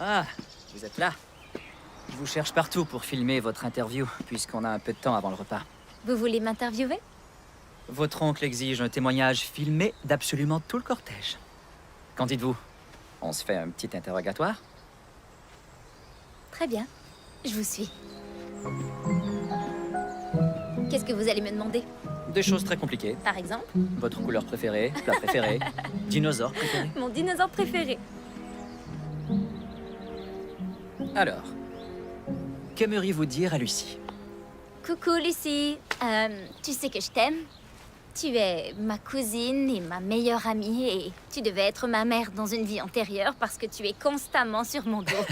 S5: Ah, vous êtes là. Je vous cherche partout pour filmer votre interview, puisqu'on a un peu de temps avant le repas.
S2: Vous voulez m'interviewer?
S5: Votre oncle exige un témoignage filmé d'absolument tout le cortège. Qu'en dites-vous? On se fait un petit interrogatoire?
S2: Très bien. Je vous suis. Qu'est-ce que vous allez me demander?
S5: Des choses très compliquées.
S2: Par exemple?
S5: Votre couleur préférée, plat préféré, dinosaure préféré.
S2: Mon dinosaure préféré.
S5: Alors, qu'aimeriez-vous dire à Lucie?
S2: Coucou Lucie. Tu sais que je t'aime. Tu es ma cousine et ma meilleure amie et tu devais être ma mère dans une vie antérieure parce que tu es constamment sur mon dos.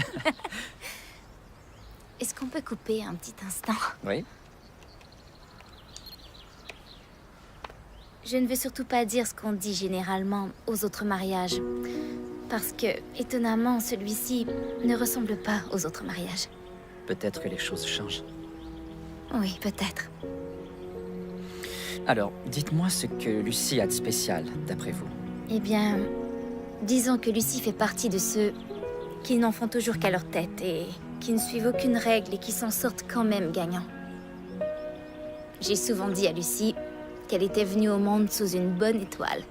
S2: Est-ce qu'on peut couper un petit instant?
S5: Oui.
S2: Je ne veux surtout pas dire ce qu'on dit généralement aux autres mariages. Parce que, étonnamment, celui-ci ne ressemble pas aux autres mariages.
S5: Peut-être que les choses changent.
S2: Oui, peut-être.
S5: Alors, dites-moi ce que Lucie a de spécial, d'après vous.
S2: Eh bien, disons que Lucie fait partie de ceux qui n'en font toujours qu'à leur tête et qui ne suivent aucune règle et qui s'en sortent quand même gagnants. J'ai souvent dit à Lucie qu'elle était venue au monde sous une bonne étoile.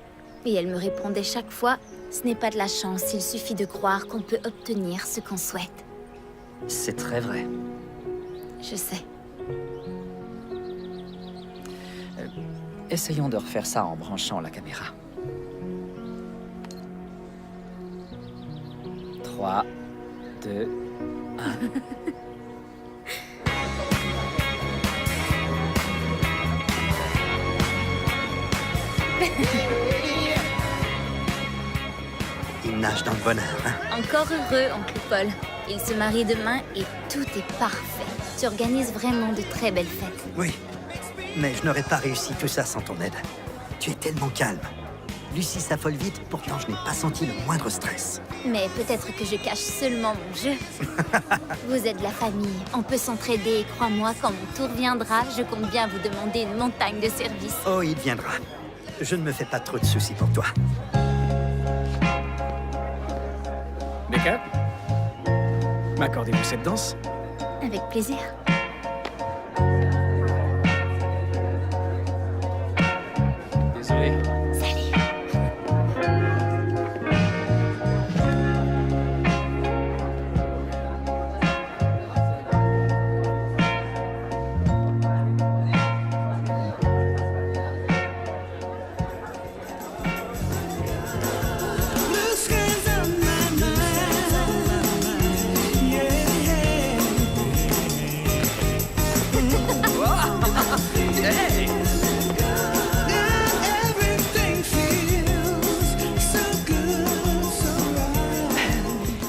S2: Et elle me répondait chaque fois, ce n'est pas de la chance, il suffit de croire qu'on peut obtenir ce qu'on souhaite.
S5: C'est très vrai.
S2: Je sais.
S5: Essayons de refaire ça en branchant la caméra. 3, 2, 1...
S10: Il nage dans le bonheur, hein?
S2: Encore heureux, oncle Paul. Il se marie demain et tout est parfait. Tu organises vraiment de très belles fêtes.
S10: Oui, mais je n'aurais pas réussi tout ça sans ton aide. Tu es tellement calme. Lucie s'affole vite, pourtant je n'ai pas senti le moindre stress.
S2: Mais peut-être que je cache seulement mon jeu. Vous êtes la famille, on peut s'entraider et crois-moi, quand mon tour viendra, je compte bien vous demander une montagne de services.
S10: Oh, il viendra. Je ne me fais pas trop de soucis pour toi.
S11: Becca, m'accordez-vous cette danse?
S2: Avec plaisir.
S11: Désolé.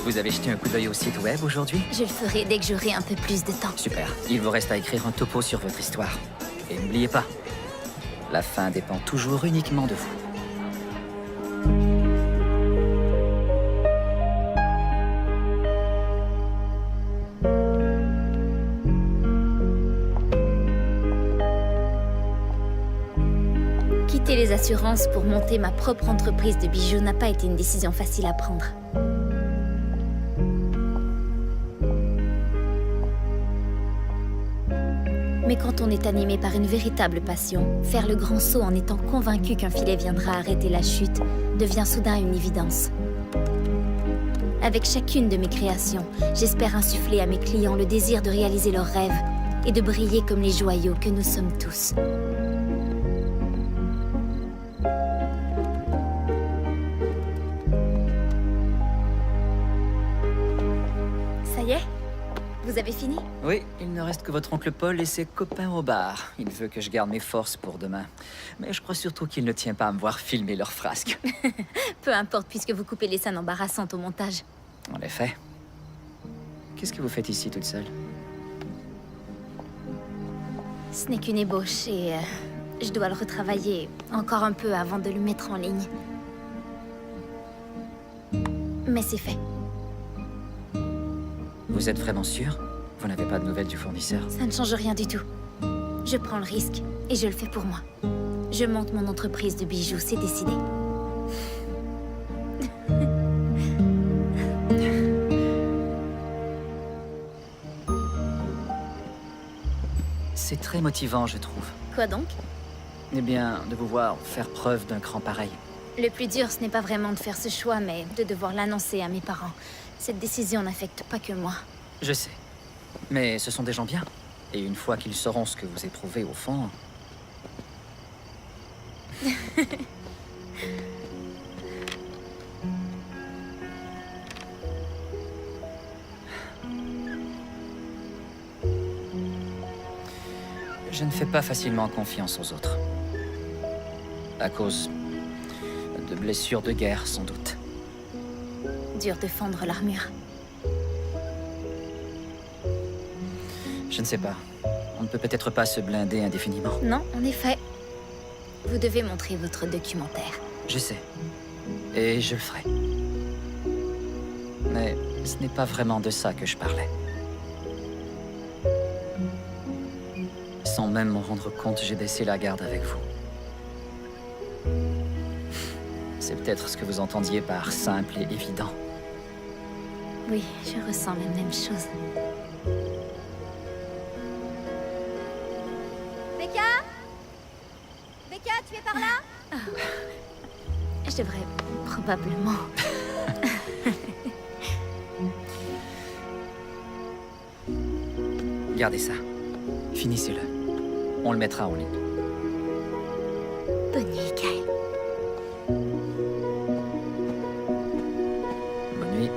S5: Vous avez jeté un coup d'œil au site web aujourd'hui?
S2: Je le ferai dès que j'aurai un peu plus de temps.
S5: Super. Il vous reste à écrire un topo sur votre histoire. Et n'oubliez pas, la fin dépend toujours uniquement de vous.
S2: Quitter les assurances pour monter ma propre entreprise de bijoux n'a pas été une décision facile à prendre. Mais quand on est animé par une véritable passion, faire le grand saut en étant convaincu qu'un filet viendra arrêter la chute devient soudain une évidence. Avec chacune de mes créations, j'espère insuffler à mes clients le désir de réaliser leurs rêves et de briller comme les joyaux que nous sommes tous. Ça y est? Vous avez fini?
S5: Oui, il ne reste que votre oncle Paul et ses copains au bar. Il veut que je garde mes forces pour demain. Mais je crois surtout qu'il ne tient pas à me voir filmer leurs frasques.
S2: Peu importe, puisque vous coupez les scènes embarrassantes au montage.
S5: En effet. Qu'est-ce que vous faites ici toute seule?
S2: Ce n'est qu'une ébauche et je dois le retravailler encore un peu avant de le mettre en ligne. Mais c'est fait.
S5: Vous êtes vraiment sûr? Vous n'avez pas de nouvelles du fournisseur?
S2: Ça ne change rien du tout. Je prends le risque et je le fais pour moi. Je monte mon entreprise de bijoux, c'est décidé.
S5: C'est très motivant, je trouve.
S2: Quoi donc?
S5: Eh bien, de vous voir faire preuve d'un cran pareil.
S2: Le plus dur, ce n'est pas vraiment de faire ce choix, mais de devoir l'annoncer à mes parents. Cette décision n'affecte pas que moi.
S5: Je sais. Mais ce sont des gens bien. Et une fois qu'ils sauront ce que vous éprouvez au fond... Je ne fais pas facilement confiance aux autres. À cause de blessures de guerre, sans doute.
S2: Dur de fendre l'armure.
S5: Je ne sais pas. On ne peut peut-être pas se blinder indéfiniment.
S2: Non, en effet. Vous devez montrer votre documentaire.
S5: Je sais. Et je le ferai. Mais ce n'est pas vraiment de ça que je parlais. Sans même m'en rendre compte, j'ai baissé la garde avec vous. C'est peut-être ce que vous entendiez par simple et évident.
S2: Oui, je ressens la même chose.
S3: Becca? Becca, tu es par là?
S2: Je devrais probablement...
S5: Gardez ça. Finissez-le. On le mettra en ligne.
S2: Bonne nuit, Kyle.
S5: Bonne nuit.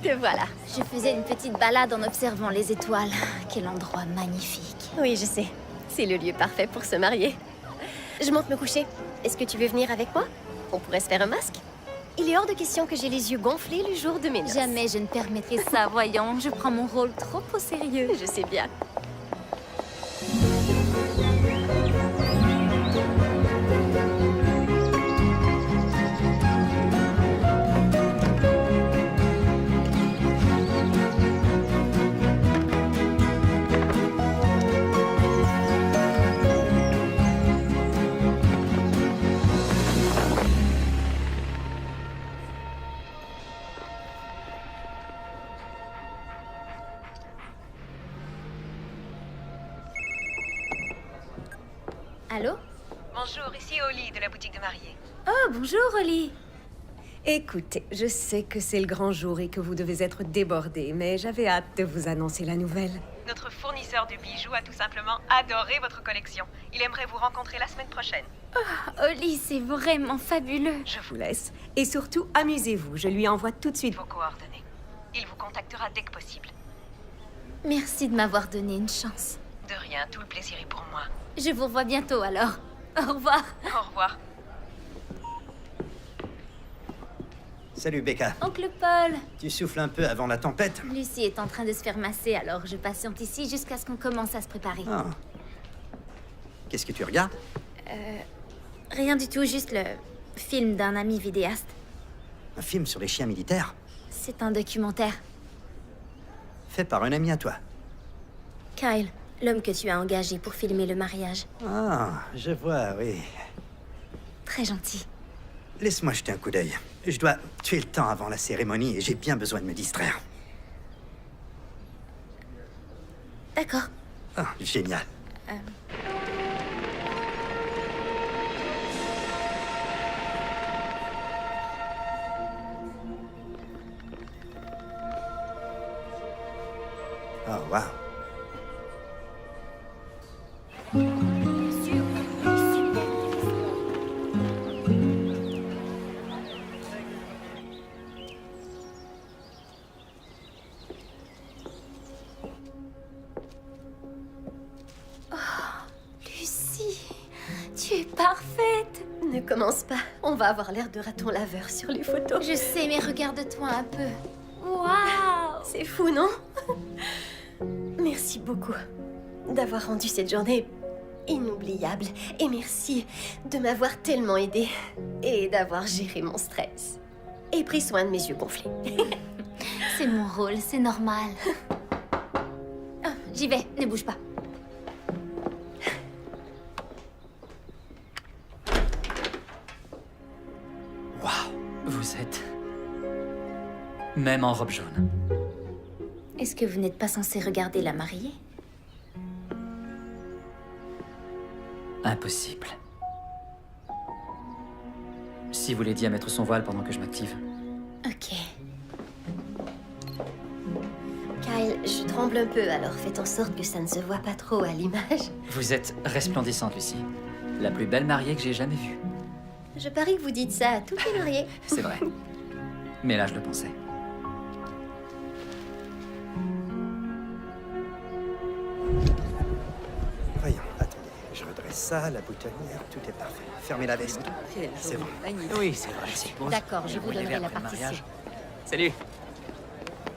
S3: Te voilà.
S2: Je faisais une petite balade en observant les étoiles. Quel endroit magnifique.
S3: Oui, je sais. C'est le lieu parfait pour se marier. Je monte me coucher. Est-ce que tu veux venir avec moi? On pourrait se faire un masque? Il est hors de question que j'ai les yeux gonflés le jour de mes noces.
S2: Jamais je ne permettrai ça, voyons. Je prends mon rôle trop au sérieux.
S3: Je sais bien.
S2: Allô?
S13: Bonjour, ici Holly de la boutique de mariée.
S2: Oh, bonjour, Holly.
S13: Écoutez, je sais que c'est le grand jour et que vous devez être débordés, mais j'avais hâte de vous annoncer la nouvelle. Notre fournisseur de bijoux a tout simplement adoré votre collection. Il aimerait vous rencontrer la semaine prochaine.
S2: Holly, c'est vraiment fabuleux.
S13: Je vous laisse. Et surtout, amusez-vous. Je lui envoie tout de suite vos coordonnées. Il vous contactera dès que possible.
S2: Merci de m'avoir donné une chance.
S13: De rien, tout le plaisir est pour moi.
S2: Je vous revois bientôt alors. Au revoir.
S13: Au revoir.
S10: Salut Becca.
S2: Oncle Paul.
S10: Tu souffles un peu avant la tempête?
S2: Lucie est en train de se faire masser, alors je patiente ici jusqu'à ce qu'on commence à se préparer.
S10: Ah. Qu'est-ce que tu regardes?
S2: Rien du tout, juste le film d'un ami vidéaste.
S10: Un film sur les chiens militaires?
S2: C'est un documentaire.
S10: Fait par un ami à toi.
S2: Kyle, l'homme que tu as engagé pour filmer le mariage.
S10: Ah, je vois, oui.
S2: Très gentil.
S10: Laisse-moi jeter un coup d'œil. Je dois tuer le temps avant la cérémonie et j'ai bien besoin de me distraire.
S2: D'accord.
S10: Ah, génial. Oh, wow.
S2: Lucie, tu es parfaite.
S3: Ne commence pas. On va avoir l'air de raton laveur sur les photos.
S2: Je sais, mais regarde-toi un peu. Waouh!
S3: C'est fou, non? Merci beaucoup d'avoir rendu cette journée inoubliable. Et merci de m'avoir tellement aidée et d'avoir géré mon stress. Et pris soin de mes yeux gonflés.
S2: C'est mon rôle, c'est normal. Ah, j'y vais, ne bouge pas.
S5: Waouh, vous êtes... Même en robe jaune.
S2: Est-ce que vous n'êtes pas censé regarder la mariée?
S5: Impossible. Si vous l'aidiez à mettre son voile pendant que je m'active.
S2: Ok.
S3: tremble un peu, alors faites en sorte que ça ne se voit pas trop à l'image.
S5: Vous êtes resplendissante, Lucie. La plus belle mariée que j'ai jamais vue.
S3: Je parie que vous dites ça à tous les mariés.
S5: C'est vrai. Mais là, je le pensais.
S10: Voyons, attendez. Je redresse ça, la boutonnière, tout est parfait. Fermez la veste. C'est bon.
S11: Oui, c'est vrai, je suppose.
S2: D'accord, je vous
S11: l'avez
S2: donnerai la
S11: après le
S2: partition.
S11: mariage. Salut.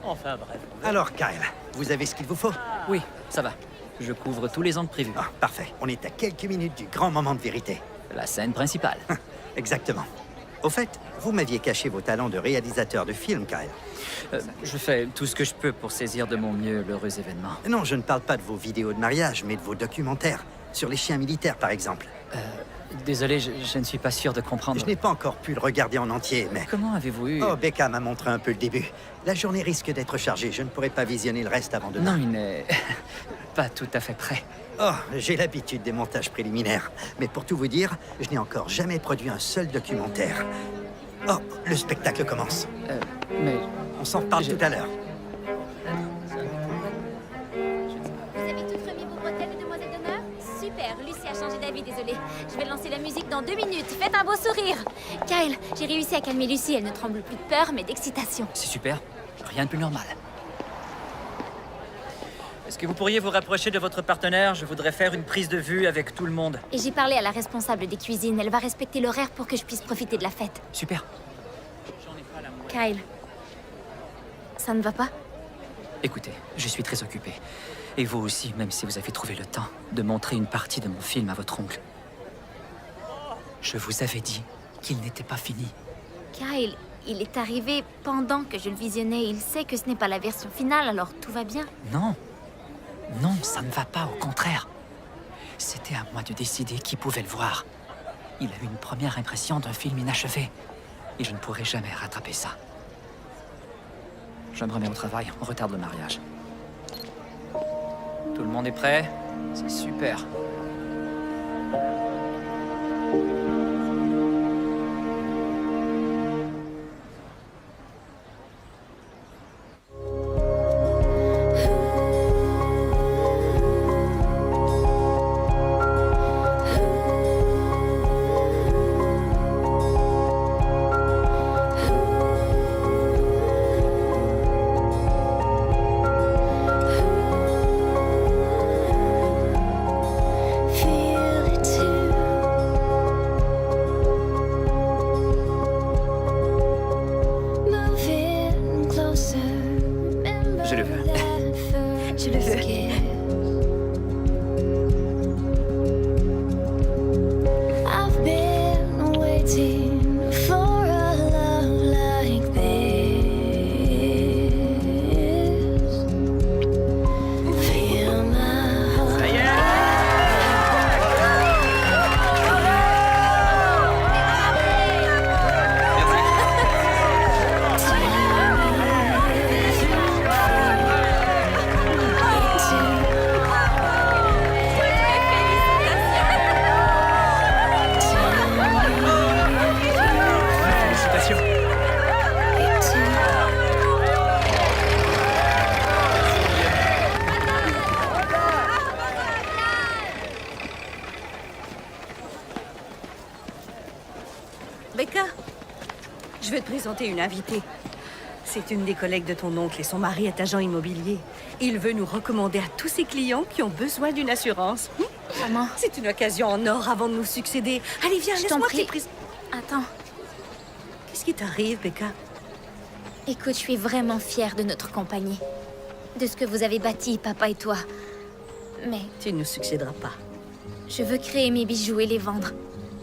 S11: Enfin, bref.
S10: Alors, Kyle, vous avez ce qu'il vous faut?
S5: Oui, ça va. Je couvre tous les angles prévus.
S10: Ah, parfait. On est à quelques minutes du grand moment de vérité.
S5: La scène principale.
S10: Exactement. Au fait, vous m'aviez caché vos talents de réalisateur de film, Kyle.
S5: Je fais tout ce que je peux pour saisir de mon mieux l'heureux événement.
S10: Non, je ne parle pas de vos vidéos de mariage, mais de vos documentaires. Sur les chiens militaires, par exemple.
S5: Désolé, je ne suis pas sûr de comprendre.
S10: Je n'ai pas encore pu le regarder en entier, mais...
S5: Comment avez-vous eu...
S10: Oh, Becca m'a montré un peu le début. La journée risque d'être chargée. Je ne pourrai pas visionner le reste avant demain.
S5: Non, il n'est pas tout à fait prêt.
S10: Oh, j'ai l'habitude des montages préliminaires. Mais pour tout vous dire, je n'ai encore jamais produit un seul documentaire. Oh, le spectacle commence.
S5: Mais...
S10: On s'en reparle tout à l'heure.
S2: Vous avez toutes remis vos bretelles de demoiselle d'honneur? Super, Lucie a changé d'avis, désolée. Je vais lancer la musique dans 2 minutes. Faites un beau sourire. Kyle, j'ai réussi à calmer Lucie. Elle ne tremble plus de peur, mais d'excitation.
S5: C'est super. Rien de plus normal. Est-ce que vous pourriez vous rapprocher de votre partenaire? Je voudrais faire une prise de vue avec tout le monde.
S2: Et j'ai parlé à la responsable des cuisines. Elle va respecter l'horaire pour que je puisse profiter de la fête.
S5: Super.
S2: Kyle, ça ne va pas?
S5: Écoutez, je suis très occupé. Et vous aussi, même si vous avez trouvé le temps de montrer une partie de mon film à votre oncle. Je vous avais dit qu'il n'était pas fini.
S2: Kyle, il est arrivé pendant que je le visionnais. Il sait que ce n'est pas la version finale, alors tout va bien.
S5: Non. Non, ça ne va pas, au contraire. C'était à moi de décider qui pouvait le voir. Il a eu une première impression d'un film inachevé. Et je ne pourrai jamais rattraper ça. Je me remets au travail, on retarde le mariage. Tout le monde est prêt? C'est super.
S6: Feel it too. Moving closer.
S5: Je le veux.
S3: Je le veux.
S6: I've been waiting for a love like this. Feel my heart.
S11: Félicitations.
S7: Becca, je vais te présenter une invitée. C'est une des collègues de ton oncle et son mari est agent immobilier. Il veut nous recommander à tous ses clients qui ont besoin d'une assurance.
S2: Maman.
S7: C'est une occasion en or avant de nous succéder. Allez, viens,
S2: Je t'en
S7: laisse-moi te
S2: prie.
S7: présenter.
S2: Attends,
S7: Qu'est-ce qui t'arrive, Becca?
S2: écoute, je suis vraiment fière de notre compagnie. De ce que vous avez bâti, papa et toi. Mais
S7: Tu ne nous succéderas pas.
S2: je veux créer mes bijoux et les vendre.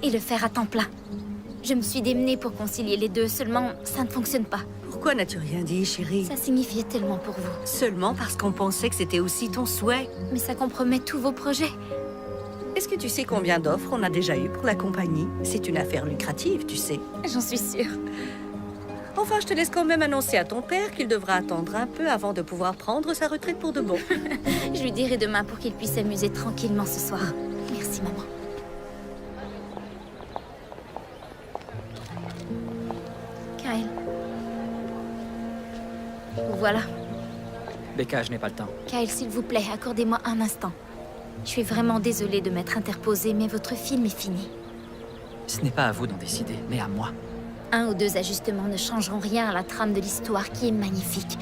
S2: Et le faire à temps plein. Je me suis démenée pour concilier les deux, seulement ça ne fonctionne pas.
S7: Pourquoi n'as-tu rien dit, chérie?
S2: Ça signifiait tellement pour vous.
S7: Seulement parce qu'on pensait que c'était aussi ton souhait.
S2: Mais ça compromet tous vos projets.
S7: Est-ce que tu sais combien d'offres on a déjà eu pour la compagnie? C'est une affaire lucrative, tu sais.
S2: J'en suis sûre.
S7: Enfin, je te laisse quand même annoncer à ton père qu'il devra attendre un peu avant de pouvoir prendre sa retraite pour de bon.
S2: Je lui dirai demain pour qu'il puisse s'amuser tranquillement ce soir. Merci, maman. Kyle. Voilà.
S5: Becca, je n'ai pas le temps.
S2: Kyle, s'il vous plaît, accordez-moi un instant. Je suis vraiment désolée de m'être interposée, mais votre film est fini.
S5: Ce n'est pas à vous d'en décider, mais à moi.
S2: 1 ou 2 ajustements ne changeront rien à la trame de l'histoire qui est magnifique.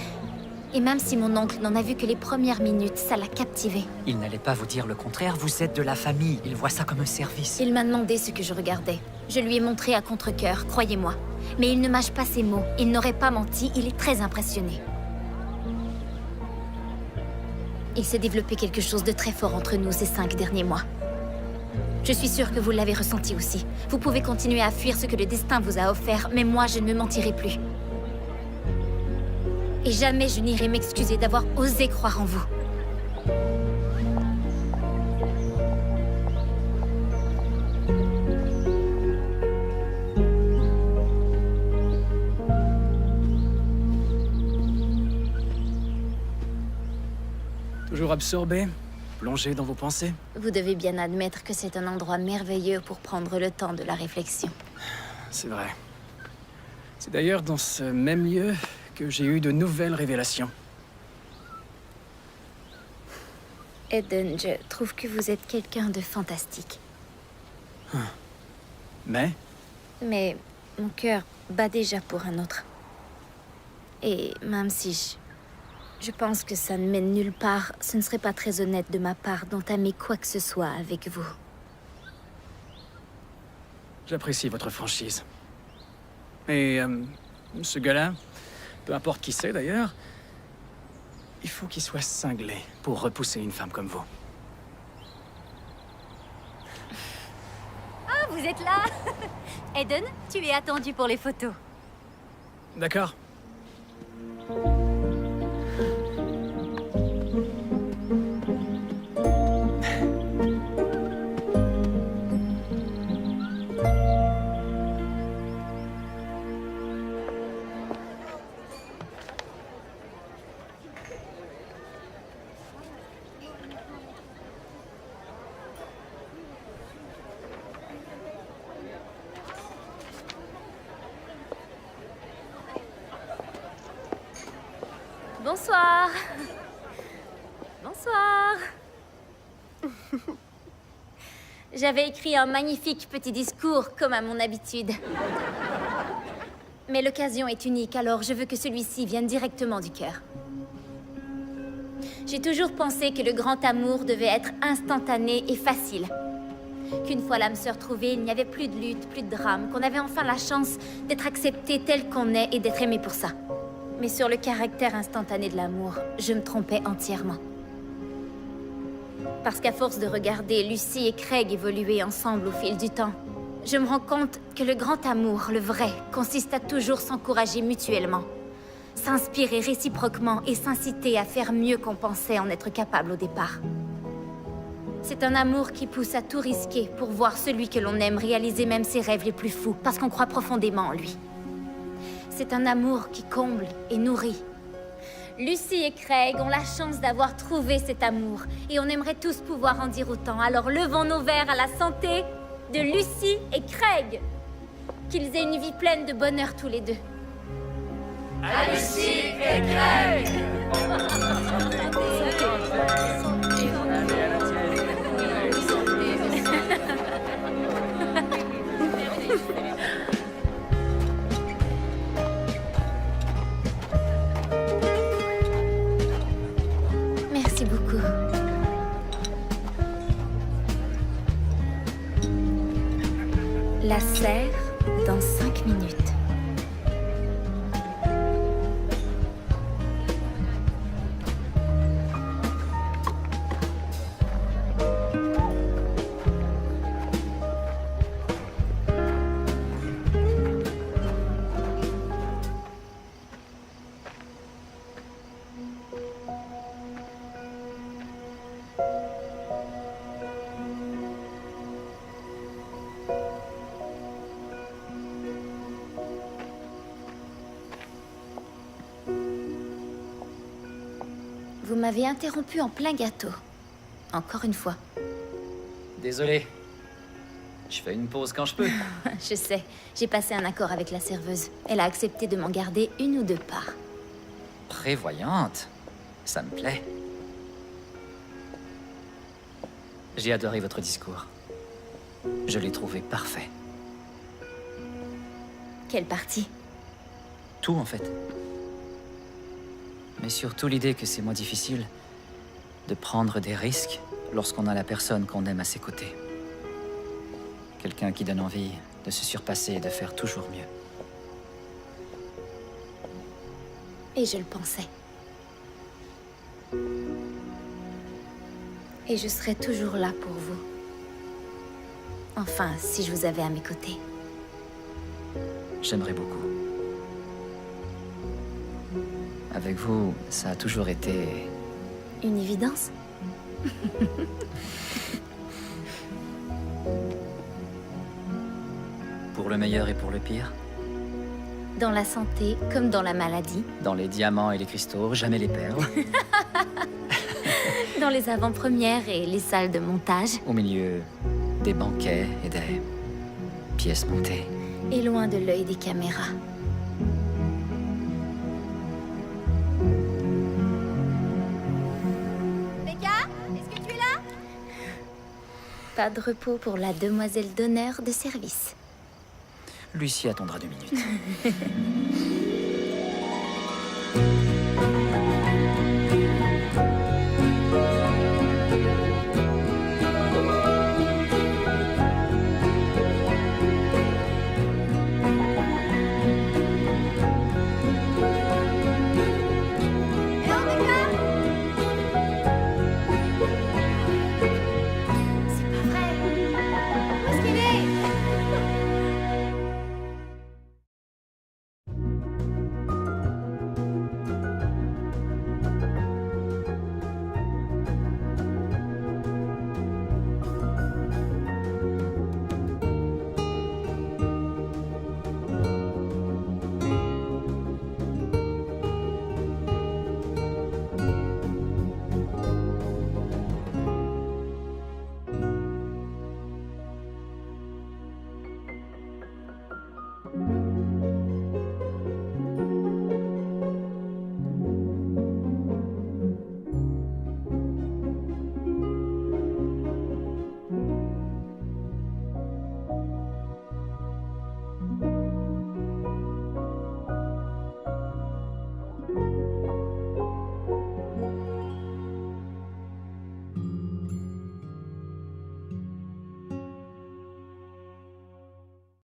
S2: Et même si mon oncle n'en a vu que les premières minutes, ça l'a captivé.
S5: Il n'allait pas vous dire le contraire, vous êtes de la famille. Il voit ça comme un service.
S2: Il m'a demandé ce que je regardais. Je lui ai montré à contre-cœur, croyez-moi. Mais il ne mâche pas ses mots, il n'aurait pas menti, il est très impressionné. Il s'est développé quelque chose de très fort entre nous ces 5 derniers mois. Je suis sûre que vous l'avez ressenti aussi. Vous pouvez continuer à fuir ce que le destin vous a offert, mais moi, je ne me mentirai plus. Et jamais je n'irai m'excuser d'avoir osé croire en vous.
S11: Toujours absorbé, plongé dans vos pensées.
S2: Vous devez bien admettre que c'est un endroit merveilleux pour prendre le temps de la réflexion.
S11: C'est vrai. C'est d'ailleurs dans ce même lieu que j'ai eu de nouvelles révélations.
S2: Eden, je trouve que vous êtes quelqu'un de fantastique.
S11: Mais
S2: Mais mon cœur bat déjà pour un autre. Et même si je pense que ça ne mène nulle part, ce ne serait pas très honnête de ma part d'entamer quoi que ce soit avec vous.
S11: j'apprécie votre franchise. Et ce gars-là, peu importe qui c'est d'ailleurs, il faut qu'il soit cinglé pour repousser une femme comme vous.
S1: Ah, vous êtes là. Eden, tu es attendu pour les photos.
S11: D'accord.
S2: Bonsoir. Bonsoir. J'avais écrit un magnifique petit discours, comme à mon habitude. Mais l'occasion est unique, alors je veux que celui-ci vienne directement du cœur. J'ai toujours pensé que le grand amour devait être instantané et facile. Qu'une fois l'âme sœur trouvée, il n'y avait plus de lutte, plus de drame, qu'on avait enfin la chance d'être accepté tel qu'on est et d'être aimé pour ça. Mais sur le caractère instantané de l'amour, je me trompais entièrement. Parce qu'à force de regarder Lucy et Craig évoluer ensemble au fil du temps, je me rends compte que le grand amour, le vrai, consiste à toujours s'encourager mutuellement, s'inspirer réciproquement et s'inciter à faire mieux qu'on pensait en être capable au départ. C'est un amour qui pousse à tout risquer pour voir celui que l'on aime réaliser même ses rêves les plus fous, parce qu'on croit profondément en lui. C'est un amour qui comble et nourrit. Lucy et Craig ont la chance d'avoir trouvé cet amour, et on aimerait tous pouvoir en dire autant. Alors levons nos verres à la santé de Lucy et Craig. Qu'ils aient une vie pleine de bonheur tous les deux.
S6: À Lucy et Craig!
S2: Merci beaucoup. La serre dans 5 minutes. Vous m'avez interrompu en plein gâteau. Encore une fois.
S5: Désolé. Je fais une pause quand je peux.
S2: Je sais, j'ai passé un accord avec la serveuse. Elle a accepté de m'en garder 1 ou 2 parts.
S5: Prévoyante. Ça me plaît. J'ai adoré votre discours. Je l'ai trouvé parfait.
S2: Quelle partie?
S5: Tout, en fait. Mais surtout l'idée que c'est moins difficile de prendre des risques lorsqu'on a la personne qu'on aime à ses côtés. Quelqu'un qui donne envie de se surpasser et de faire toujours mieux.
S2: Et je le pensais. Et je serai toujours là pour vous. Enfin, si je vous avais à mes côtés.
S5: J'aimerais beaucoup. Avec vous, ça a toujours été...
S2: Une évidence?
S5: Pour le meilleur et pour le pire.
S2: Dans la santé comme dans la maladie.
S5: Dans les diamants et les cristaux, jamais les perles.
S2: Dans les avant-premières et les salles de montage.
S5: Au milieu des banquets et des pièces montées.
S2: Et loin de l'œil des caméras. Becca, est-ce que tu es là? Pas de repos pour la demoiselle d'honneur de service.
S5: Lucie attendra 2 minutes.